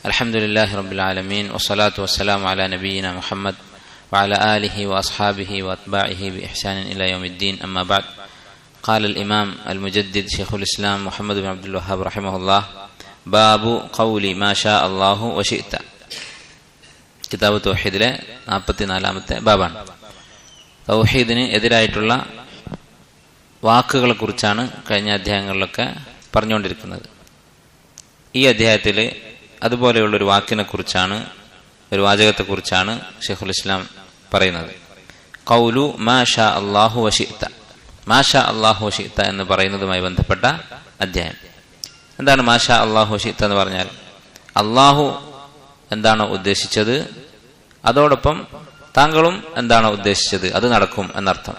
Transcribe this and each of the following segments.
അൽഹംദുലില്ലാഹി റബ്ബിൽ ആലമീൻ വസ്സലാത്തു വസ്സലാമു അലാ നബിയിനാ മുഹമ്മദ് വഅലാ ആലിഹി വഅസ്ഹാബിഹി വഅത്ബാഇഹി ബിഇഹ്സാനിൻ ഇലാ യൗമിദ്ദീൻ. അമ്മാ ബഅദ്. ഖാല الإمام المجدد شيخ الإسلام محمد بن عبد الوهاب رحمه الله باب قول ما شاء الله وشئت. കിതാബ് തൗഹീദിലെ 44-ാമത്തെ ബാബാണ്. തൗഹീദിന് എതിരായിട്ടുള്ള വാക്കുകളെ കുറിച്ചാണ് കഴിഞ്ഞ അധ്യായങ്ങളിലൊക്കെ പറഞ്ഞുകൊണ്ടിരിക്കുന്നത്. ഈ അധ്യായത്തിൽ അതുപോലെയുള്ളൊരു വാക്കിനെ കുറിച്ചാണ്, ഒരു വാചകത്തെക്കുറിച്ചാണ് ഷെയ്ഖുൽ ഇസ്ലാം പറയുന്നത്. ഖൗലു മാ ഷാ അല്ലാഹു വശിഅത. മാ ഷാ അല്ലാഹു വശിഅത എന്ന് പറയുന്നതുമായി ബന്ധപ്പെട്ട അധ്യായം. എന്താണ് മാ ഷാ അല്ലാഹു വശിഅത എന്ന് പറഞ്ഞാൽ? അള്ളാഹു എന്താണോ ഉദ്ദേശിച്ചത് അതോടൊപ്പം താങ്കളും എന്താണോ ഉദ്ദേശിച്ചത് അത് നടക്കും എന്നർത്ഥം.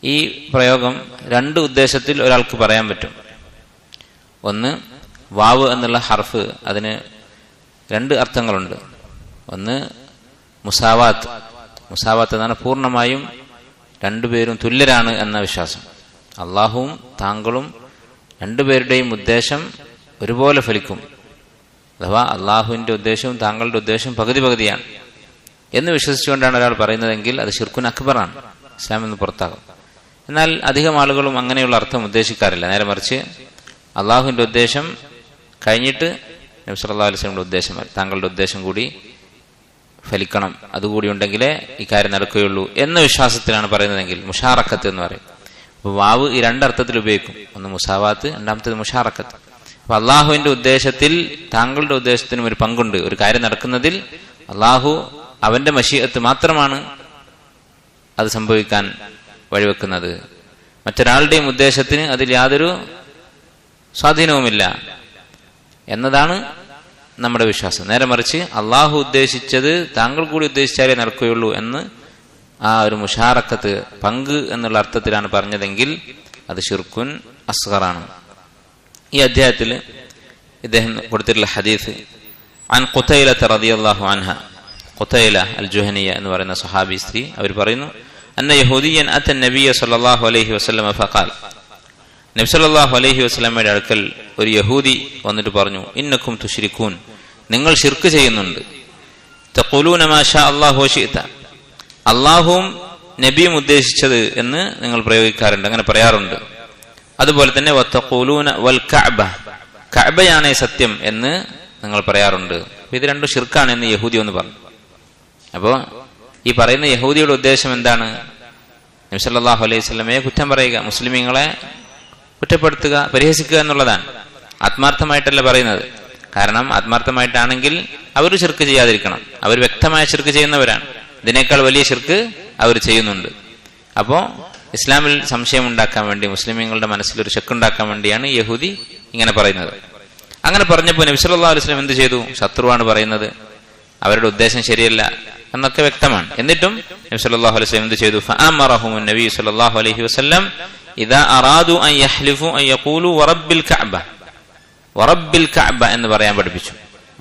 ഈ പ്രയോഗം രണ്ട് ഉദ്ദേശത്തിൽ ഒരാൾക്ക് പറയാൻ പറ്റും. ഒന്ന്, വാവ് എന്നുള്ള ഹർഫ്, അതിന് രണ്ട് അർത്ഥങ്ങളുണ്ട്. ഒന്ന് മുസാവാത്ത്. മുസാവാത്ത് എന്നാണ് പൂർണ്ണമായും രണ്ടുപേരും തുല്യരാണ് എന്ന വിശ്വാസം. അള്ളാഹുവും താങ്കളും രണ്ടുപേരുടെയും ഉദ്ദേശം ഒരുപോലെ ഫലിക്കും. അഥവാ അള്ളാഹുവിന്റെ ഉദ്ദേശവും താങ്കളുടെ ഉദ്ദേശവും പകുതി പകുതിയാണ് എന്ന് വിശ്വസിച്ചുകൊണ്ടാണ് ഒരാൾ പറയുന്നതെങ്കിൽ അത് ശിർക്കുൻ അക്ബറാണ്, ഇസ്ലാമിൽ നിന്ന് പുറത്താകും. എന്നാൽ അധികം ആളുകളും അങ്ങനെയുള്ള അർത്ഥം ഉദ്ദേശിക്കാറില്ല. നേരെ മറിച്ച് അള്ളാഹുവിന്റെ ഉദ്ദേശം കഴിഞ്ഞിട്ട് നബി സല്ലല്ലാഹു അലൈഹി വസല്ലമയുടെ ഉദ്ദേശം, താങ്കളുടെ ഉദ്ദേശം കൂടി ഫലിക്കണം, അതുകൂടി ഉണ്ടെങ്കിലേ ഈ കാര്യം നടക്കുകയുള്ളൂ എന്ന വിശ്വാസത്തിലാണ് പറയുന്നതെങ്കിൽ മുഷാറക്കത്ത് എന്ന് പറയും. അപ്പോൾ വാവ് ഈ രണ്ടർത്ഥത്തിൽ ഉപയോഗിക്കും. ഒന്ന് മുസാവാത്ത്, രണ്ടാമത്തേത് മുഷാറക്കത്ത്. അപ്പൊ അള്ളാഹുവിന്റെ ഉദ്ദേശത്തിൽ താങ്കളുടെ ഉദ്ദേശത്തിനും ഒരു പങ്കുണ്ട്. ഒരു കാര്യം നടക്കുന്നതിൽ അള്ളാഹു അവന്റെ മശീഅത്ത് മാത്രമാണ് അത് സംഭവിക്കാൻ വഴിവെക്കുന്നത്. മറ്റൊരാളുടെയും ഉദ്ദേശത്തിന് അതിൽ യാതൊരു സ്വാധീനവുമില്ല എന്നതാണ് നമ്മുടെ വിശ്വാസം. നേരെ മറിച്ച് അള്ളാഹു ഉദ്ദേശിച്ചത് താങ്കൾ കൂടി ഉദ്ദേശിച്ചാലേ നടക്കുകയുള്ളൂ എന്ന് ആ ഒരു മുഷാറക്കത്ത്, പങ്ക് എന്നുള്ള അർത്ഥത്തിലാണ് പറഞ്ഞതെങ്കിൽ അത് ശിർക്കുൻ അസ്ഗറാണ്. ഈ അധ്യായത്തിൽ ഇദ്ദേഹം കൊടുത്തിട്ടുള്ള ഹദീസ് അൻ ഖുതൈലത റളിയല്ലാഹു അൻഹ, ഖുതൈല അൽ ജുഹനിയ എന്ന് പറയുന്ന സ്വഹാബി സ്ത്രീ, അവർ പറയുന്നു, അന്ന യഹൂദിയൻ അത നബിയ സല്ലല്ലാഹു അലൈഹി വസല്ലം ഫഖാൽ. നബി സല്ലല്ലാഹു അലൈഹി വസല്ലമയുടെ അടുക്കൽ ഒരു യഹൂദി വന്നിട്ട് പറഞ്ഞു, ഇന്നക്കും തുശ്രികൂൻ, നിങ്ങൾ ശിർക്ക് ചെയ്യുന്നുണ്ട്. തഖൂലൂന മാ ഷാ അല്ലാഹു വശിഅത, അല്ലാഹുവും നബിയും ഉദ്ദേശിച്ചത് എന്ന് നിങ്ങൾ പ്രയോഗിക്കാറുണ്ട്, അങ്ങനെ പറയാറുണ്ട്. അതുപോലെ തന്നെ വത്തഖൂലൂന വൽ കഅബ, കഅബയാണ് സത്യം എന്ന് നിങ്ങൾ പറയാറുണ്ട്. ഇത് രണ്ടും ശിർക്കാണ് എന്ന് യഹൂദി ഒന്ന് പറഞ്ഞു. അപ്പോ ഈ പറയുന്ന യഹൂദിയുടെ ഉദ്ദേശം എന്താണ്? നബി സല്ലല്ലാഹു അലൈഹി വസല്ലമയെ കുറ്റം പറയുക, മുസ്ലിമീങ്ങളെ കുറ്റപ്പെടുത്തുക, പരിഹസിക്കുക എന്നുള്ളതാണ്. ആത്മാർത്ഥമായിട്ടല്ല പറയുന്നത്. കാരണം ആത്മാർത്ഥമായിട്ടാണെങ്കിൽ അവർ ശിർക്ക് ചെയ്യാതിരിക്കണം. അവർ വ്യക്തമായ ശിർക്ക് ചെയ്യുന്നവരാണ്. ഇതിനേക്കാൾ വലിയ ശിർക്ക് അവർ ചെയ്യുന്നുണ്ട്. അപ്പോ ഇസ്ലാമിൽ സംശയം ഉണ്ടാക്കാൻ വേണ്ടി, മുസ്ലിമീങ്ങളുടെ മനസ്സിലൊരു ശക്കുണ്ടാക്കാൻ വേണ്ടിയാണ് യഹൂദി ഇങ്ങനെ പറയുന്നത്. അങ്ങനെ പറഞ്ഞപ്പോൾ നബി സല്ലല്ലാഹു അലൈഹി വസല്ലം എന്ത് ചെയ്തു? ശത്രുവാണ് പറയുന്നത്, അവരുടെ ഉദ്ദേശം ശരിയല്ല എന്നൊക്കെ വ്യക്തമാണ്. എന്നിട്ടും നബി സല്ലല്ലാഹു അലൈഹി വസല്ലം എന്ത് ചെയ്തു? ഫഅമറഹും നബി സല്ലല്ലാഹു അലൈഹി വസല്ലം ഇദാ അറാദു അൻ യഹ്ലിഫു അൻ യഖൂലു വറബ്ബിൽ കഅബ, വറബ്ബിൽ കഅബ എന്ന് പറയാൻ പഠിപ്പിച്ചു.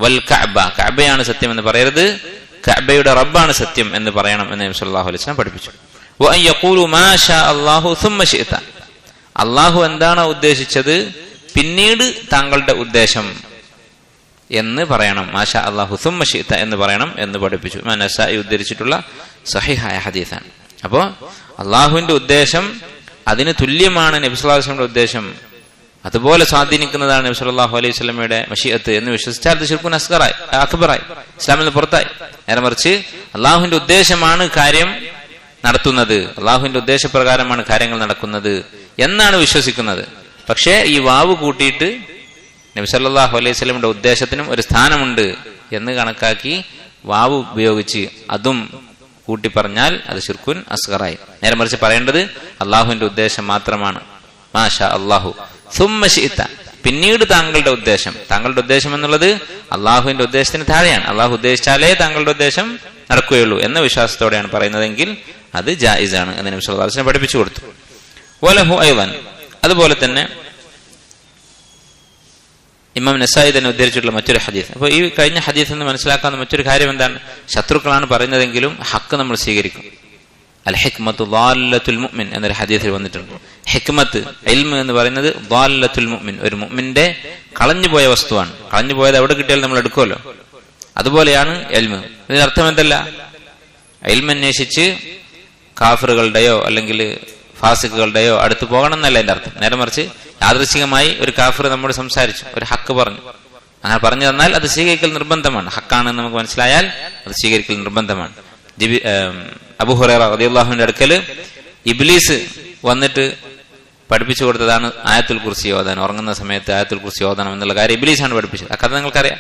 വൽ കഅബ, കഅബയാണ് സത്യം എന്ന് പറയരുത്, കഅബയുടെ റബ്ബാണ് സത്യം എന്ന് പറയണം എന്ന് നബി സല്ലല്ലാഹു അലൈഹി വസല്ലം പഠിപ്പിച്ചു. വഅൻ യഖൂലു മാ ഷാ അല്ലാഹു സുമ്മ ശിഅത, അല്ലാഹു എന്താണോ ഉദ്ദേശിച്ചത് പിന്നീട് താങ്കളുടെ ഉദ്ദേശം എന്ന് പറയണം. മാ ഷാ അല്ലാഹു സുമ്മ ശിഅത എന്ന് പറയണം എന്ന് പഠിപ്പിച്ചു. ഇമാം നസായി ഉദ്ധരിച്ചിട്ടുള്ള സഹിഹായ ഹദീസാണ്. അപ്പോൾ അല്ലാഹുവിന്റെ ഉദ്ദേശം അതിന് തുല്യമാണ് നബി സല്ലല്ലാഹു അലൈഹി വസല്ലമയുടെ ഉദ്ദേശം, അതുപോലെ സ്വാധീനിക്കുന്നതാണ് നബി സല്ലല്ലാഹു അലൈഹി വസല്ലമയുടെ മശീഅത്ത് എന്ന് വിശ്വസിച്ചാൽ അത് ശിർക്കുൻ അസ്ഗറായി, അക്ബറായി, ഇസ്ലാമിൽ നിന്ന് പുറത്തായി. നേരെ മറിച്ച് അള്ളാഹുവിന്റെ ഉദ്ദേശമാണ് കാര്യം നടത്തുന്നത്, അള്ളാഹുവിന്റെ ഉദ്ദേശപ്രകാരമാണ് കാര്യങ്ങൾ നടക്കുന്നത് എന്നാണ് വിശ്വസിക്കുന്നത്. പക്ഷേ ഈ വാവ് കൂട്ടിയിട്ട് നബി സല്ലല്ലാഹു അലൈഹി വസല്ലമയുടെ ഉദ്ദേശത്തിനും ഒരു സ്ഥാനമുണ്ട് എന്ന് കണക്കാക്കി വാവ് ഉപയോഗിച്ച് അതും കൂട്ടി പറഞ്ഞാൽ അത് ശിർക്കുൻ അസ്ഗറായി. നേരെ മറിച്ച് പറയേണ്ടത് അള്ളാഹുവിന്റെ ഉദ്ദേശം മാത്രമാണ്. മാ ഷാ അല്ലാഹു സുമ്മ ശിഅത, പിന്നീട് താങ്കളുടെ ഉദ്ദേശം. താങ്കളുടെ ഉദ്ദേശം എന്നുള്ളത് അള്ളാഹുവിന്റെ ഉദ്ദേശത്തിന് താഴെയാണ്. അള്ളാഹു ഉദ്ദേശിച്ചാലേ താങ്കളുടെ ഉദ്ദേശം നടക്കുകയുള്ളൂ എന്ന വിശ്വാസത്തോടെയാണ് പറയുന്നതെങ്കിൽ അത് ജായിസാണ് എന്ന് നബി സല്ലല്ലാഹു അലൈഹി വസല്ലം പഠിപ്പിച്ചു കൊടുത്തു. വലഹു അയ്ളൻ, അതുപോലെ തന്നെ ഇമാം നസായി തന്നെ ഉദ്ധരിച്ചിട്ടുള്ള മറ്റൊരു ഹദീസ്. അപ്പോൾ ഈ കഴിഞ്ഞ ഹദീസിൽ നിന്ന് മനസ്സിലാക്കാവുന്ന മറ്റൊരു കാര്യം എന്താണ്? ശത്രുക്കളാണ് പറയുന്നതെങ്കിലും ഹക്ക് നമ്മൾ സ്വീകരിക്കും. അൽ ഹിക്മത്തു ളാല്ലത്തുൽ മുഅ്മിൻ എന്നൊരു ഹദീസിൽ വന്നിട്ടുണ്ട്. ഹിക്മത്ത്, ഇൽമ് എന്ന് പറയുന്നത് ളാല്ലത്തുൽ മുഅ്മിൻ, ഒരു മുഅ്മിന്റെ കളഞ്ഞുപോയ വസ്തുവാണ്. കളഞ്ഞുപോയത് എവിടെ കിട്ടിയാലും നമ്മൾ എടുക്കുമല്ലോ, അതുപോലെയാണ് ഇൽമ്. ഇതിന്റെ അർത്ഥം എന്തല്ല? ഇൽമ് അന്വേഷിച്ച് കാഫിറുകളുടെയോ അല്ലെങ്കിൽ ഫാസിഖുകളുടെയോ അടുത്ത് പോകണം എന്നല്ല എന്റെ അർത്ഥം. നേരെ മറിച്ച് യാദൃശ്ചികമായി ഒരു കാഫിർ നമ്മോട് സംസാരിച്ചു, ഒരു ഹക്ക് പറഞ്ഞു, അങ്ങനെ പറഞ്ഞു തന്നാൽ അത് സ്വീകരിക്കൽ നിർബന്ധമാണ്. ഹക്കാണെന്ന് നമുക്ക് മനസ്സിലായാൽ അത് സ്വീകരിക്കൽ നിർബന്ധമാണ്. അബൂ ഹുറൈറ റളിയല്ലാഹുവിന്റെ അടുക്കൽ ഇബ്ലീസ് വന്നിട്ട് പഠിപ്പിച്ചു കൊടുത്തതാണ് ആയത്തുൽ കുർസി ഓതാൻ. ഉറങ്ങുന്ന സമയത്ത് ആയത്തുൽ കുർസി ഓതണം എന്നുള്ള കാര്യം ഇബ്ലീസാണ് പഠിപ്പിച്ചത്. ആ കഥ നിങ്ങൾക്കറിയാം.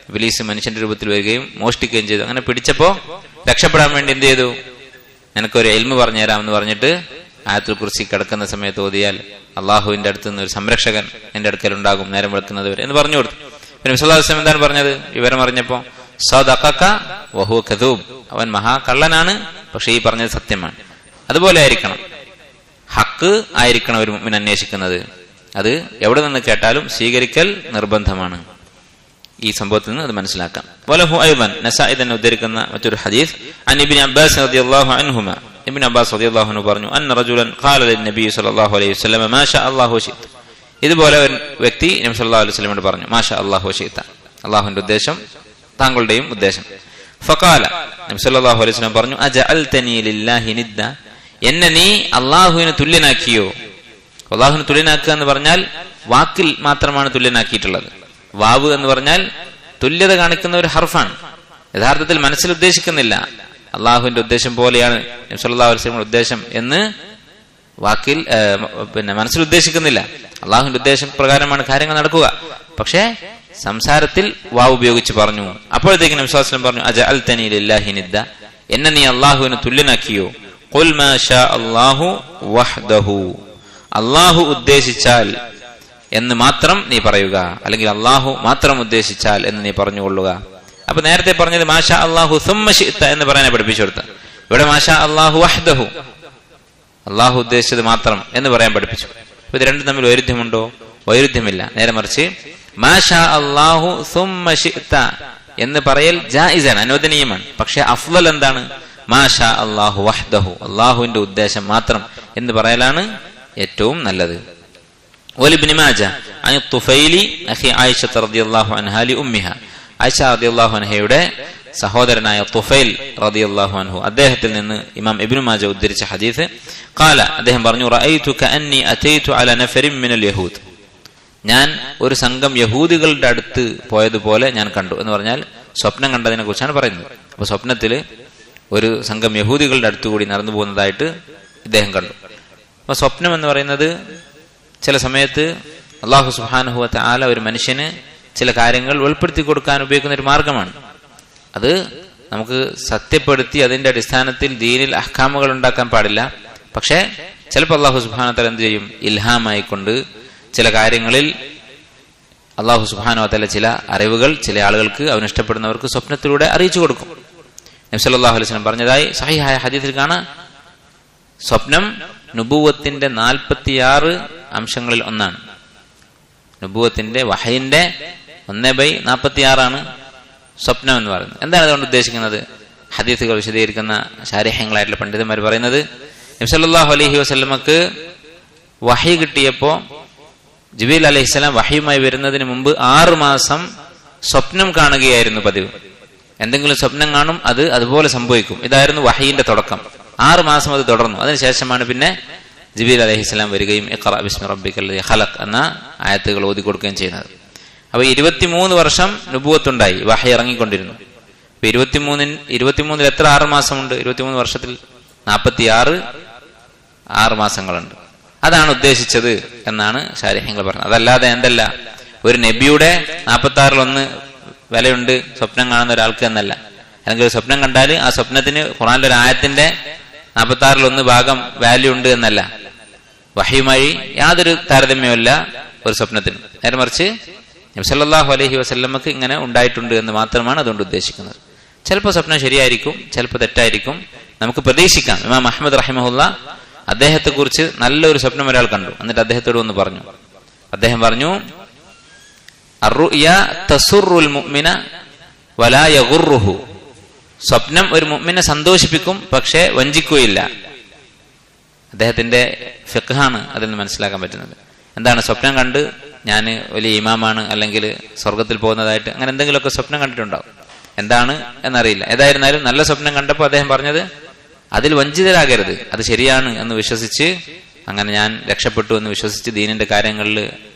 ഇബ്ലീസ് മനുഷ്യന്റെ രൂപത്തിൽ വരികയും മോഷ്ടിക്കുകയും ചെയ്തു. അങ്ങനെ പിടിച്ചപ്പോ രക്ഷപ്പെടാൻ വേണ്ടി എന്ത് ചെയ്തു? എനിക്കൊരു ഇൽമു പറഞ്ഞു തരാമെന്ന് പറഞ്ഞിട്ട് ആയത്തുൽ കുർസി കിടക്കുന്ന സമയത്ത് ഓതിയാൽ അള്ളാഹുവിന്റെ അടുത്ത് നിന്ന് ഒരു സംരക്ഷകൻ എന്റെ അടുക്കൽ ഉണ്ടാകും നേരം വെളുക്കുന്നത് വരെ എന്ന് പറഞ്ഞു കൊടുത്തു. പിന്നെ നബി സല്ലല്ലാഹു അലൈഹി വസല്ലം എന്താണ് പറഞ്ഞത്? വിവരം അറിഞ്ഞപ്പോ സദഖക വഹുവ കദൂബ്, അവൻ മഹാകള്ളനാണ്, പക്ഷെ ഈ പറഞ്ഞത് സത്യമാണ്. അതുപോലെ ആയിരിക്കണം, ഹക്ക് ആയിരിക്കണം ഒരു മുഅ്മിൻ അന്വേഷിക്കുന്നത്. അത് എവിടെ നിന്ന് കേട്ടാലും സ്വീകരിക്കൽ നിർബന്ധമാണ്. ഈ സംഭവത്തിൽ നിന്ന് അത് മനസ്സിലാക്കാം. വലഹു അയ്ദൻ, നസാഇ തന്നെ ഉദ്ധരിക്കുന്ന മറ്റൊരു ഹദീസ്, അൻ ഇബ്നു അബ്ബാസ് റളിയല്ലാഹു അൻഹുമാ, ഇബ്നു അബ്ബാസ് റളിയല്ലാഹു അൻഹു പറഞ്ഞു, അന്ന റജുലൻ ഖാല ലിന്നബി സ്വല്ലല്ലാഹു അലൈഹി വസല്ലം മാ ഷാ അല്ലാഹു വശിഅ. ഇതുപോലെ ഒരു വ്യക്തി നബി സല്ലല്ലാഹു അലൈഹി വസല്ലമയോട് പറഞ്ഞു, മാ ഷാ അല്ലാഹു വശിഅ, അല്ലാഹുവിന്റെ ഉദ്ദേശം താങ്കളുടെയും ഉദ്ദേശം. ഫഖാല, നബി സല്ലല്ലാഹു അലൈഹി വസല്ലം പറഞ്ഞു, അജഅൽതനി ലില്ലാഹി നിദ്ദ, എന്നെ നീ അല്ലാഹുവിന് തുല്യനാക്കിയോ? അല്ലാഹുവിന് തുല്യനാക്കുക എന്ന് പറഞ്ഞാൽ വാക്കിൽ മാത്രമാണ് തുല്യനാക്കിയിട്ടുള്ളത്. വാവ് എന്ന് പറഞ്ഞാൽ തുല്യത കാണിക്കുന്ന ഒരു ഹർഫാണ്. യഥാർത്ഥത്തിൽ മനസ്സിൽ ഉദ്ദേശിക്കുന്നില്ല. അള്ളാഹുവിന്റെ ഉദ്ദേശം പോലെയാണ് നബി സല്ലല്ലാഹു അലൈഹി വസല്ലമയുടെ ഉദ്ദേശം എന്ന് വാക്കിൽ മനസ്സിൽ ഉദ്ദേശിക്കുന്നില്ല. അള്ളാഹുവിന്റെ ഉദ്ദേശം പ്രകാരമാണ് കാര്യങ്ങൾ നടക്കുക. പക്ഷേ സംസാരത്തിൽ വാവ് ഉപയോഗിച്ച് പറഞ്ഞു. അപ്പോഴത്തേക്ക് നബി സല്ലല്ലാഹു അലൈഹി വസല്ലം പറഞ്ഞു, അജഅൽതനി ലില്ലാഹി നിദ്ദ, എന്നെ നീ അള്ളാഹുവിന് തുല്യനാക്കിയോ? ഖുൽ മാ ഷാ അല്ലാഹു വഹ്ദഹു, അള്ളാഹു ഉദ്ദേശിച്ചാൽ എന്ന് മാത്രം നീ പറയുക, അല്ലെങ്കിൽ അള്ളാഹു മാത്രം ഉദ്ദേശിച്ചാൽ എന്ന് നീ പറഞ്ഞുകൊള്ളുക. അപ്പൊ നേരത്തെ പറഞ്ഞത് മാഷാ അല്ലാഹു സുമ്മ ശിഅത എന്ന് പറയാനെ പഠിപ്പിച്ചു കൊടുത്ത. ഇവിടെ മാഷാ അല്ലാഹു വഹ്ദഹു, അള്ളാഹു ഉദ്ദേശിച്ചത് മാത്രം എന്ന് പറയാൻ പഠിപ്പിച്ചു. അപ്പൊ ഇത് രണ്ടും തമ്മിൽ വൈരുദ്ധ്യമുണ്ടോ? വൈരുദ്ധ്യമില്ല. നേരെ മറിച്ച് മാഷാ അല്ലാഹു സുമ്മ ശിഅത എന്ന് പറയൽ ജായിസാണ്, അനുവദനീയമാണ്. പക്ഷെ അഫ്ളൽ എന്താണ്? മാഷാ അല്ലാഹു വഹ്ദഹു, അള്ളാഹുവിന്റെ ഉദ്ദേശം മാത്രം എന്ന് പറയലാണ് ഏറ്റവും നല്ലത്. വലിബ്നു മാജ അൻ തുഫൈലി അഖി ആയിഷ റളിയല്ലാഹു അൻഹാ ലി ഉമ്മിഹ, ആയിഷ റളിയല്ലാഹു അൻഹയുടെ സഹോദരനായ തുഫൈൽ റളിയല്ലാഹു അൻഹു അദ്ദേഹത്തിൽ നിന്ന് ഇമാം ഇബ്നു മാജ ഉദ്ധരിച്ച ഹദീസ്, ഖാല, അദ്ദേഹം പറഞ്ഞു, റഅയ്തു കഅന്നി അതൈതു അലാ നഫരിൻ മിനൽ യഹൂദ്, ഞാൻ ഒരു സംഘം യഹൂദികളുടെ അടുത്ത് പോയതുപോലെ ഞാൻ കണ്ടു എന്ന് പറഞ്ഞാൽ സ്വപ്നം കണ്ടതിനെ കുറിച്ചാണ് പറയുന്നത്. അപ്പൊ സ്വപ്നത്തിൽ ഒരു സംഘം യഹൂദികളുടെ അടുത്തുകൂടി നടന്നു പോകുന്നതായിട്ട് ഇദ്ദേഹം കണ്ടു. അപ്പൊ സ്വപ്നം എന്ന് പറയുന്നത് ചില സമയത്ത് അല്ലാഹു സുബ്ഹാനഹു വ തആല ഒരു മനുഷ്യന് ചില കാര്യങ്ങൾ വെളിപ്പെടുത്തി കൊടുക്കാൻ ഉപയോഗിക്കുന്ന ഒരു മാർഗമാണ്. അത് നമുക്ക് സത്യപ്പെടുത്തി അതിന്റെ അടിസ്ഥാനത്തിൽ ദീനിൽ അഹ്കാമുകൾ ഉണ്ടാക്കാൻ പാടില്ല. പക്ഷേ ചിലപ്പോൾ അല്ലാഹു സുബ്ഹാനഹു വ തആല എന്ത് ചെയ്യും? ഇൽഹാമായിക്കൊണ്ട് ചില കാര്യങ്ങളിൽ അല്ലാഹു സുബ്ഹാനഹു വ തആല ചില അറിവുകൾ ചില ആളുകൾക്ക് അവനിഷ്ടപ്പെടുന്നവർക്ക് സ്വപ്നത്തിലൂടെ അറിയിച്ചു കൊടുക്കും. നബി സല്ലല്ലാഹു അലൈഹി വസല്ലം പറഞ്ഞതായി സഹീഹായ ഹദീസിൽ കാണാം, സ്വപ്നം നുബുവത്തിന്റെ 46 അംശങ്ങളിൽ ഒന്നാണ്. നുബുവത്തിന്റെ വഹയിന്റെ 1/46 സ്വപ്നം എന്ന് പറയുന്നത്. എന്താണ് അതുകൊണ്ട് ഉദ്ദേശിക്കുന്നത്? ഹദീസുകൾ വിശദീകരിക്കുന്ന ശാരീഹ്യങ്ങളായിട്ടുള്ള പണ്ഡിതന്മാർ പറയുന്നത്, നബി സല്ലല്ലാഹു അലൈഹി വസല്ലമക്ക് വഹി കിട്ടിയപ്പോ ജിബ്രീൽ അലൈഹിസ്സലാം വഹിയുമായി വരുന്നതിന് മുമ്പ് 6 മാസം സ്വപ്നം കാണുകയായിരുന്നു പതിവ്. എന്തെങ്കിലും സ്വപ്നം കാണും, അത് അതുപോലെ സംഭവിക്കും. ഇതായിരുന്നു വഹയിന്റെ തുടക്കം. 6 മാസം അത് തുടർന്നു. അതിനുശേഷമാണ് പിന്നെ ജിബ്രീൽ അലൈഹിസ്സലാം വരികയും ഇഖ്റ ബിസ്മി റബ്ബിക്കല്ലദീ ഖലഖ് എന്ന ആയത്തുകൾ ഓതി കൊടുക്കുകയും ചെയ്യുന്നത്. അപ്പൊ 23 വർഷം നുബുവത്തുണ്ടായി, വഹി ഇറങ്ങിക്കൊണ്ടിരുന്നു. അപ്പൊ 23 എത്ര 6 മാസമുണ്ട്? 23 വർഷത്തിൽ 46 മാസങ്ങളുണ്ട്. അതാണ് ഉദ്ദേശിച്ചത് എന്നാണ് ശാരീഹ്യങ്ങൾ പറഞ്ഞത്. അതല്ലാതെ എന്തല്ല, ഒരു നബിയുടെ 46 വിലയുണ്ട് സ്വപ്നം കാണുന്ന ഒരാൾക്ക് എന്നല്ല. അല്ലെങ്കിൽ ഒരു സ്വപ്നം കണ്ടാൽ ആ സ്വപ്നത്തിന് ഖുർആനിലെ ഒരു ആയത്തിന്റെ 46 ഭാഗം വാല്യൂ ഉണ്ട് എന്നല്ല. വഹയുമായി യാതൊരു താരതമ്യവുമില്ല ഒരു സ്വപ്നത്തിന്. നേരെ മറിച്ച് നബി സല്ലല്ലാഹു അലൈഹി വസല്ലമക്ക് ഇങ്ങനെ ഉണ്ടായിട്ടുണ്ട് എന്ന് മാത്രമാണ് അതുകൊണ്ട് ഉദ്ദേശിക്കുന്നത്. ചിലപ്പോൾ സ്വപ്നം ശരിയായിരിക്കും, ചിലപ്പോൾ തെറ്റായിരിക്കും, നമുക്ക് പ്രതീക്ഷിക്കാം. ഇമാം അഹ്മദ് റഹിമഹുല്ല അദ്ദേഹത്തെ കുറിച്ച് നല്ലൊരു സ്വപ്നം ഒരാൾ കണ്ടു. എന്നിട്ട് അദ്ദേഹത്തോട് ഒന്ന് പറഞ്ഞു. അദ്ദേഹം പറഞ്ഞു, അർറുയ തസുറുൽ മുഅ്മിന വലാ യഗുറുഹു, സ്വപ്നം ഒരു മുഅ്മിനെ സന്തോഷിപ്പിക്കും പക്ഷേ വഞ്ചിക്കുകയില്ല. അദ്ദേഹത്തിന്റെ ഫിഖ്ഹാണ് അതിൽ നിന്ന് മനസ്സിലാക്കാൻ പറ്റുന്നത്. എന്താണ് സ്വപ്നം കണ്ട് ഞാൻ വലിയ ഇമാമാണ് അല്ലെങ്കിൽ സ്വർഗത്തിൽ പോകുന്നതായിട്ട് അങ്ങനെ എന്തെങ്കിലുമൊക്കെ സ്വപ്നം കണ്ടിട്ടുണ്ടാവും. എന്താണ് എന്നറിയില്ല. ഏതായിരുന്നാലും നല്ല സ്വപ്നം കണ്ടപ്പോൾ അദ്ദേഹം പറഞ്ഞത് അതിൽ വഞ്ചിതരാകരുത്, അത് ശരിയാണ് എന്ന് വിശ്വസിച്ച് അങ്ങനെ ഞാൻ രക്ഷപ്പെട്ടു എന്ന് വിശ്വസിച്ച് ദീനിന്റെ കാര്യങ്ങളിൽ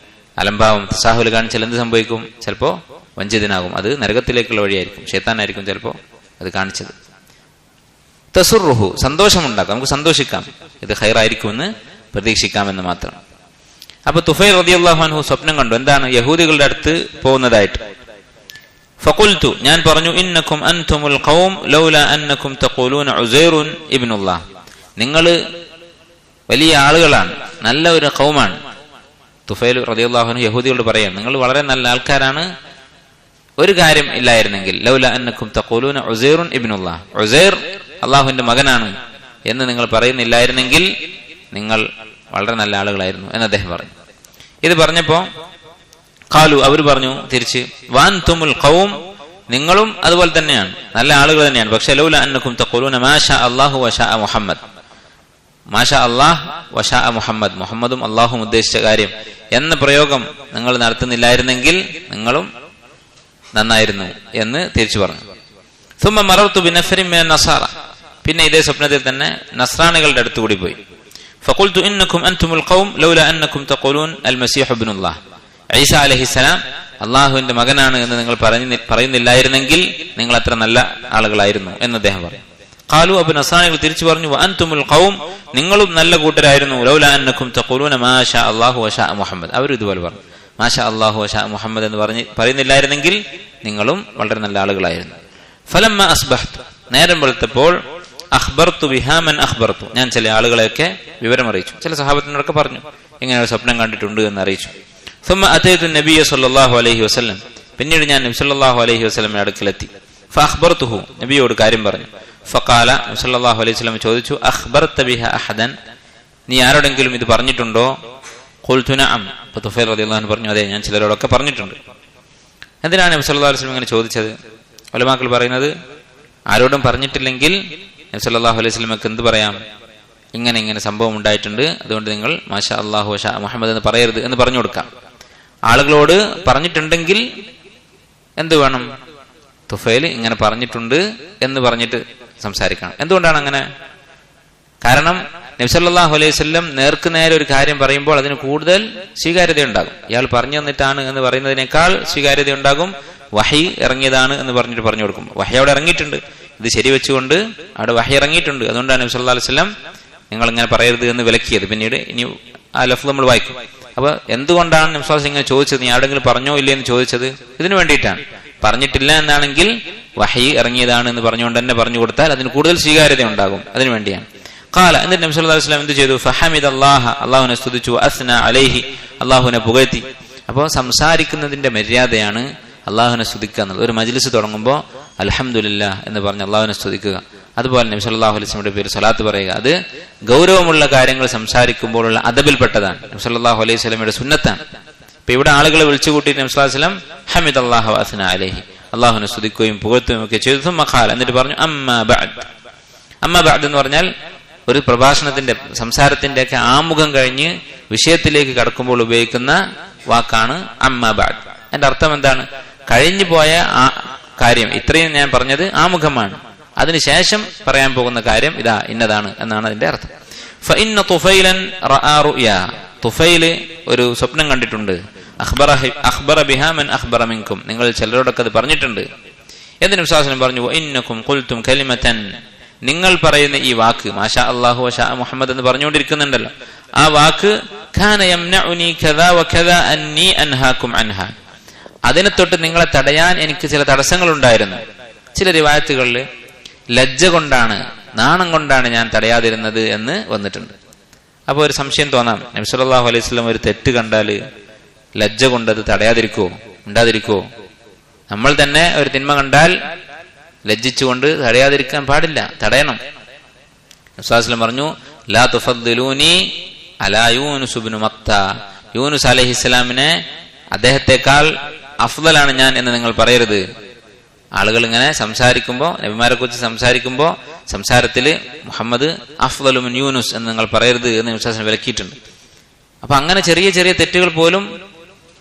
അലംഭാവം തസാഹുൽ കാണിച്ചാൽ എന്ത് സംഭവിക്കും? ചിലപ്പോ വഞ്ചിതനാകും. അത് നരകത്തിലേക്കുള്ള വഴിയായിരിക്കും, ശൈത്താനായിരിക്കും ചിലപ്പോ അത് കാണിച്ചത്. തസുറുഹു, സന്തോഷമുണ്ടാക്കാം, നമുക്ക് സന്തോഷിക്കാം, ഇത് ഖൈറായിരിക്കുമെന്ന് പ്രതീക്ഷിക്കാമെന്ന് മാത്രം. അപ്പൊ തുഫൈൽ റളിയല്ലാഹു അൻഹു സ്വപ്നം കണ്ടു. എന്താണ്? യഹൂദികളുടെ അടുത്ത് പോകുന്നതായിട്ട്. ഫഖുൽതു, ഞാൻ പറഞ്ഞു, ഇന്നക്കും അൻതുമുൽ ഖൗം ലൗലാ അന്നക്കും തഖൂലൂന ഉസൈറുൻ ഇബ്നുല്ലാഹ്, നിങ്ങൾ വലിയ ആളുകളാണ്, നല്ല ഒരു ഖൗമാണ്. തുഫൈൽ റളിയല്ലാഹു അൻഹു യഹൂദികളോട് പറയാണ്, നിങ്ങൾ വളരെ നല്ല ആൾക്കാരാണ്, ഒരു കാര്യം ഇല്ലായിരുന്നെങ്കിൽ ലൗലാ അന്നക്കും തഖൂലൂന ഉസൈറുൻ ഇബ്നുല്ലാഹ്, ഉസൈർ അള്ളാഹുവിന്റെ മകനാണ് എന്ന് നിങ്ങൾ പറയുന്നില്ലായിരുന്നെങ്കിൽ നിങ്ങൾ വളരെ നല്ല ആളുകളായിരുന്നു എന്ന് അദ്ദേഹം പറഞ്ഞു. ഇത് പറഞ്ഞപ്പോ ഖാലു, അവർ പറഞ്ഞു തിരിച്ച്, വഅൻതുമുൽ ഖൗം, നിങ്ങളും അതുപോലെ തന്നെയാണ്, നല്ല ആളുകൾ തന്നെയാണ്. പക്ഷെ ലൗലാ അന്നക്കും തഖൂലൂന മാഷാ അല്ലാഹു വശാ മുഹമ്മദ്, മാഷാ അല്ലാഹ് വശാ മുഹമ്മദ്, മുഹമ്മദും അള്ളാഹും ഉദ്ദേശിച്ച കാര്യം എന്ന പ്രയോഗം നിങ്ങൾ നടത്തുന്നില്ലായിരുന്നെങ്കിൽ നിങ്ങളും നന്നായിരുന്നു എന്ന് തിരിച്ചു പറഞ്ഞു. സുമ്മ മറർത്തു ബിനഫരിൻ മിനൻ നസാറ, പിന്നെ ഇതേ സ്വപ്നത്തിൽ തന്നെ നസ്രാണികളുടെ അടുത്ത് കൂടി പോയി. ഫഖുൽതു ഇന്നക്കും അൻതുമുൽ ഖൗം ലൗലാ അന്നക്കും തഖൂലൂൻ അൽ മസീഹ് ഇബ്നുല്ലാഹ്, ഈസ അലൈഹിസ്സലാം അള്ളാഹുവിന്റെ മകനാണ് എന്ന് നിങ്ങൾ പറയുന്നില്ലായിരുന്നെങ്കിൽ നിങ്ങൾ അത്ര നല്ല ആളുകളായിരുന്നു എന്ന് അദ്ദേഹം പറഞ്ഞു. ഖാലു, അബു നസ്രാനികൾ തിരിച്ചു പറഞ്ഞു, വഅൻതുമുൽ ഖൗം, നിങ്ങളും നല്ല കൂട്ടരായിരുന്നു, ലൗലാ അന്നക്കും തഖൂലൂന മാഷാ അല്ലാഹു വശാ മുഹമ്മദ്, അവരും ഇതുപോലെ പറഞ്ഞു, മാഷാ അല്ലാഹു വശാ മുഹമ്മദ് എന്ന് പറയുന്നില്ലായിരുന്നെങ്കിൽ നിങ്ങളും വളരെ നല്ല ആളുകളായിരുന്നു. ഫലമ്മ അസ്ബഹ്തു, നേരം വെളുത്തപ്പോൾ, അഖ്ബർതു ബിഹാ മൻ അഖ്ബർതു, ഞാൻ ചില ആളുകളെയൊക്കെ വിവരം അറിയിച്ചു, ചില സഹാബത്തിനോടൊക്കെ പറഞ്ഞു ഇങ്ങനെ ഒരു സ്വപ്നം കണ്ടിട്ടുണ്ട് എന്ന് അറിയിച്ചു. സുമ്മ അതൈതു നബിയ സല്ലല്ലാഹു അലൈഹി വസല്ലം, പിന്നീട് ഞാൻ നബി സല്ലല്ലാഹു അലൈഹി വസല്ലമയുടെ അടുക്കലെത്തി. ഫഅഖ്ബർതുഹു, നബിയോട് കാര്യം പറഞ്ഞു. ഫഖാല, നബി സല്ലല്ലാഹു അലൈഹി വസല്ലം ചോദിച്ചു, അഖ്ബർത ബിഹാ അഹദൻ, നീ ആരോടെങ്കിലും ഇത് പറഞ്ഞിട്ടുണ്ടോ? ഖുൽതു നഅം, അപ്പോൾ തുഫൈൽ റളിയല്ലാഹു അൻഹു പറഞ്ഞു, അതെ ഞാൻ ചിലരോടൊക്കെ പറഞ്ഞിട്ടുണ്ട്. എന്തിനാണ് നബി സല്ലല്ലാഹു അലൈഹി വസല്ലം ഇങ്ങനെ ചോദിച്ചത്? ഉലമാക്കൾ പറയുന്നത്, ആരോടും പറഞ്ഞിട്ടില്ലെങ്കിൽ നബി സല്ലല്ലാഹു അലൈഹി വസല്ലമക്ക് എന്ത് പറയാം? ഇങ്ങനെ സംഭവം ഉണ്ടായിട്ടുണ്ട്, അതുകൊണ്ട് നിങ്ങൾ മാഷാ അല്ലാഹു വശാ മുഹമ്മദ് എന്ന് പറയരുത് എന്ന് പറഞ്ഞു കൊടുക്കാം. ആളുകളോട് പറഞ്ഞിട്ടുണ്ടെങ്കിൽ എന്ത് വേണം? തുഫൈൽ ഇങ്ങനെ പറഞ്ഞിട്ടുണ്ട് എന്ന് പറഞ്ഞിട്ട് സംസാരിക്കണം. എന്തുകൊണ്ടാണ് അങ്ങനെ? കാരണം നബി സല്ലല്ലാഹു അലൈഹി വസല്ലം നേർക്ക് നേരെ ഒരു കാര്യം പറയുമ്പോൾ അതിന് കൂടുതൽ സ്വീകാര്യത ഉണ്ടാകും. ഇയാൾ പറഞ്ഞു തന്നിട്ടാണ് എന്ന് പറയുന്നതിനേക്കാൾ സ്വീകാര്യത ഉണ്ടാകും വഹി ഇറങ്ങിയതാണ് എന്ന് പറഞ്ഞിട്ട് പറഞ്ഞു കൊടുക്കും. വഹി അവിടെ ഇറങ്ങിയിട്ടുണ്ട്, ഇത് ശരിവെച്ചുകൊണ്ട് അവിടെ വഹി ഇറങ്ങിയിട്ടുണ്ട്, അതുകൊണ്ടാണ് നബി സല്ലല്ലാഹു അലൈഹി വസല്ലം നിങ്ങൾ ഇങ്ങനെ പറയരുത് എന്ന് വിലക്കിയത്. പിന്നീട് ഇനി ആ ലഫ്ള് നമ്മൾ വായിക്കും. അപ്പൊ എന്തുകൊണ്ടാണ് നബി സല്ലല്ലാഹു അലൈഹി വസല്ലം ഇങ്ങനെ ചോദിച്ചത്? നീ ആരെങ്കിലും പറഞ്ഞോ ഇല്ലേ എന്ന് ചോദിച്ചത് ഇതിനു വേണ്ടിയിട്ടാണ്. പറഞ്ഞിട്ടില്ല എന്നാണെങ്കിൽ വഹി ഇറങ്ങിയതാണ് എന്ന് പറഞ്ഞുകൊണ്ട് തന്നെ പറഞ്ഞു കൊടുത്താൽ അതിന് കൂടുതൽ സ്വീകാര്യത ഉണ്ടാകും, അതിനു വേണ്ടിയാണ്. ഖാല, എന്നിട്ട് നബി സല്ലല്ലാഹു അലൈഹി വസല്ലം എന്ത് ചെയ്തു? ഫഹമിദല്ലാഹ, അല്ലാഹുവിനെ സ്തുതിച്ചു, അസ്ന അലൈഹി, അല്ലാഹുവിനെ പുകഴ്ത്തി. അപ്പോൾ സംസാരിക്കുന്നതിന്റെ മര്യാദയാണ് അള്ളാഹുവിനെ സ്തുതിക്കുക എന്നുള്ളത്. ഒരു മജ്ലിസ് തുടങ്ങുമ്പോൾ അൽഹംദുലില്ലാഹ് എന്ന് പറഞ്ഞ് അള്ളാഹുവിനെ സ്തുതിക്കുക. അതുപോലെ നബി സല്ലല്ലാഹു അലൈഹി വസല്ലമയുടെ പേര് സ്വലാത്ത് പറയുക. അത് ഗൗരവമുള്ള കാര്യങ്ങൾ സംസാരിക്കുമ്പോഴുള്ള അദബിൽപ്പെട്ടതാണ്, നബി സല്ലല്ലാഹു അലൈഹി വസല്ലമയുടെ സുന്നത്താണ്. ഇപ്പൊ ഇവിടെ ആളുകളെ വിളിച്ചു കൂട്ടിയിട്ട് നബി സല്ലല്ലാഹു അലൈഹി വസല്ലം ഹമിദല്ലാഹ വഅസ്ന അലൈഹി, അള്ളാഹുവിനെ സ്തുതിക്കുകയും പുകഴ്ത്തുകയും ഒക്കെ ചെയ്തു. സുമ്മ ഖാല, എന്നിട്ട് പറഞ്ഞു, അമ്മാ ബഅദ്. അമ്മാ ബഅദ് എന്ന് പറഞ്ഞാൽ ഒരു പ്രഭാഷണത്തിന്റെ സംസാരത്തിന്റെ ഒക്കെ ആമുഖം കഴിഞ്ഞ് വിഷയത്തിലേക്ക് കടക്കുമ്പോൾ ഉപയോഗിക്കുന്ന വാക്കാണ് അമ്മാ ബഅദ്. അതിന്റെ അർത്ഥം എന്താണ്? കഴിഞ്ഞു പോയ ആ കാര്യം, ഇത്രയും ഞാൻ പറഞ്ഞത് ആമുഖമാണ്, അതിനുശേഷം പറയാൻ പോകുന്ന കാര്യം ഇതാ ഇന്നതാണ് എന്നാണ് അതിന്റെ അർത്ഥം. ഫഇന്ന തുഫൈലൻ റഅ റുയ, തുഫൈൽ ഒരു സ്വപ്നം കണ്ടിട്ടുണ്ട്. അഖ്ബറ ബിഹാ മൻ അഖ്ബറ മിൻകും, നിങ്ങൾ ചിലരോടൊക്കെ അത് പറഞ്ഞിട്ടുണ്ട്. എന്നിട്ട് നബി സല്ലല്ലാഹു അലൈഹി വസല്ലം പറഞ്ഞു, വഇന്നകും ഖുൽതും കലിമതൻ, നിങ്ങൾ പറയുന്ന ഈ വാക്ക് മാഷാ അല്ലാഹു വശാ മുഹമ്മദ് എന്ന് പറഞ്ഞുകൊണ്ടിരിക്കുന്നുണ്ടല്ലോ, ആ വാക്ക് കാന യംനഉനി കദാ വകദാ അന്നി അൻഹാകും അൻഹാ, അതിനെ തൊട്ട് നിങ്ങളെ തടയാൻ എനിക്ക് ചില തടസ്സങ്ങൾ ഉണ്ടായിരുന്നു. ചില റിവായത്തുകളിൽ ലജ്ജ കൊണ്ടാണ്, നാണം കൊണ്ടാണ് ഞാൻ തടയാതിരുന്നത് എന്ന് വന്നിട്ടുണ്ട്. അപ്പോൾ ഒരു സംശയം തോന്നാം, നബി സല്ലല്ലാഹു അലൈഹി വസല്ലം ഒരു തെറ്റ് കണ്ടാൽ ലജ്ജ കൊണ്ടത് തടയാതിരിക്കുവോ, ഉണ്ടാതിരിക്കുവോ? നമ്മൾ തന്നെ ഒരു തിന്മ കണ്ടാൽ ലജ്ജിച്ചുകൊണ്ട് തടയാതിരിക്കാൻ പാടില്ല, തടയണം. നബി സല്ലല്ലാഹു അലൈഹി വസല്ലം പറഞ്ഞു, ലാ തുഫദ്ദിലൂനി അലാ യൂനുസ് ഇബ്നു മത്ത, യൂനുസ് അലൈഹിസ്സലാമിനെ അദ്ദേഹത്തെക്കാൾ അഫ്ദലാണ് ഞാൻ എന്ന് നിങ്ങൾ പറയരുത്. ആളുകൾ ഇങ്ങനെ സംസാരിക്കുമ്പോൾ, നബിമാരെ കുറിച്ച് സംസാരിക്കുമ്പോൾ സംസാരത്തിൽ മുഹമ്മദ് അഫ്ളലു മിൻ യൂനുസ് എന്ന് നിങ്ങൾ പറയരുത് എന്ന് നബി സ്വല്ലല്ലാഹു അലൈഹി വസല്ലം വിലക്കിയിട്ടുണ്ട്. അപ്പൊ അങ്ങനെ ചെറിയ ചെറിയ തെറ്റുകൾ പോലും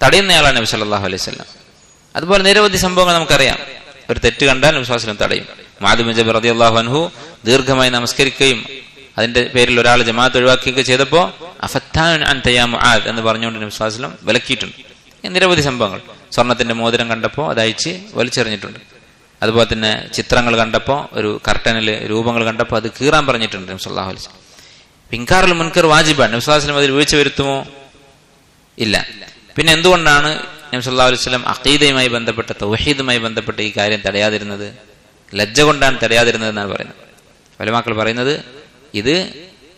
തടയുന്നയാളാണ് നബി സല്ലല്ലാഹു അലൈഹി വസല്ലം. അതുപോലെ നിരവധി സംഭവങ്ങൾ നമുക്കറിയാം. ഒരു തെറ്റ് കണ്ടാൽ നബി സ്വല്ലല്ലാഹു അലൈഹി വസല്ലം തടയും. മുആദ് ബിൻ ജബൽ റളിയല്ലാഹു അൻഹു ദീർഘമായി നമസ്കരിക്കുകയും അതിന്റെ പേരിൽ ഒരാൾ ജമാഅത്ത് ഒഴിവാക്കുകയൊക്കെ ചെയ്തപ്പോൾ അഫത്താൻ അൻത യാ മുആദ് എന്ന് പറഞ്ഞുകൊണ്ട് നബി സ്വല്ലല്ലാഹു അലൈഹി വസല്ലം വിലക്കിയിട്ടുണ്ട്. നിരവധി സംഭവങ്ങൾ. സ്വർണത്തിന്റെ മോതിരം കണ്ടപ്പോൾ അത് അയച്ച് വലിച്ചെറിഞ്ഞിട്ടുണ്ട്. അതുപോലെ തന്നെ ചിത്രങ്ങൾ കണ്ടപ്പോൾ, ഒരു കർട്ടനിൽ രൂപങ്ങൾ കണ്ടപ്പോൾ അത് കീറാൻ പറഞ്ഞിട്ടുണ്ട് നബി സല്ലല്ലാഹു അലൈഹി വസല്ലം. ഇൻകാറുൽ മുൻകർ വാജിബാണ്. നബി സല്ലല്ലാഹു അലൈഹി വസല്ലം അതിൽ വീഴ്ച വരുത്തുമോ? ഇല്ല. പിന്നെ എന്തുകൊണ്ടാണ് നബി സല്ലല്ലാഹു അലൈഹി വസല്ലം അഖീദയുമായി ബന്ധപ്പെട്ട, തൗഹീദുമായി ബന്ധപ്പെട്ട ഈ കാര്യം തടയാതിരുന്നത്? ലജ്ജ കൊണ്ടാണ് തടയാതിരുന്നത് എന്നാണ് പറയുന്നത്. ഉലമാക്കൾ പറയുന്നത് ഇത്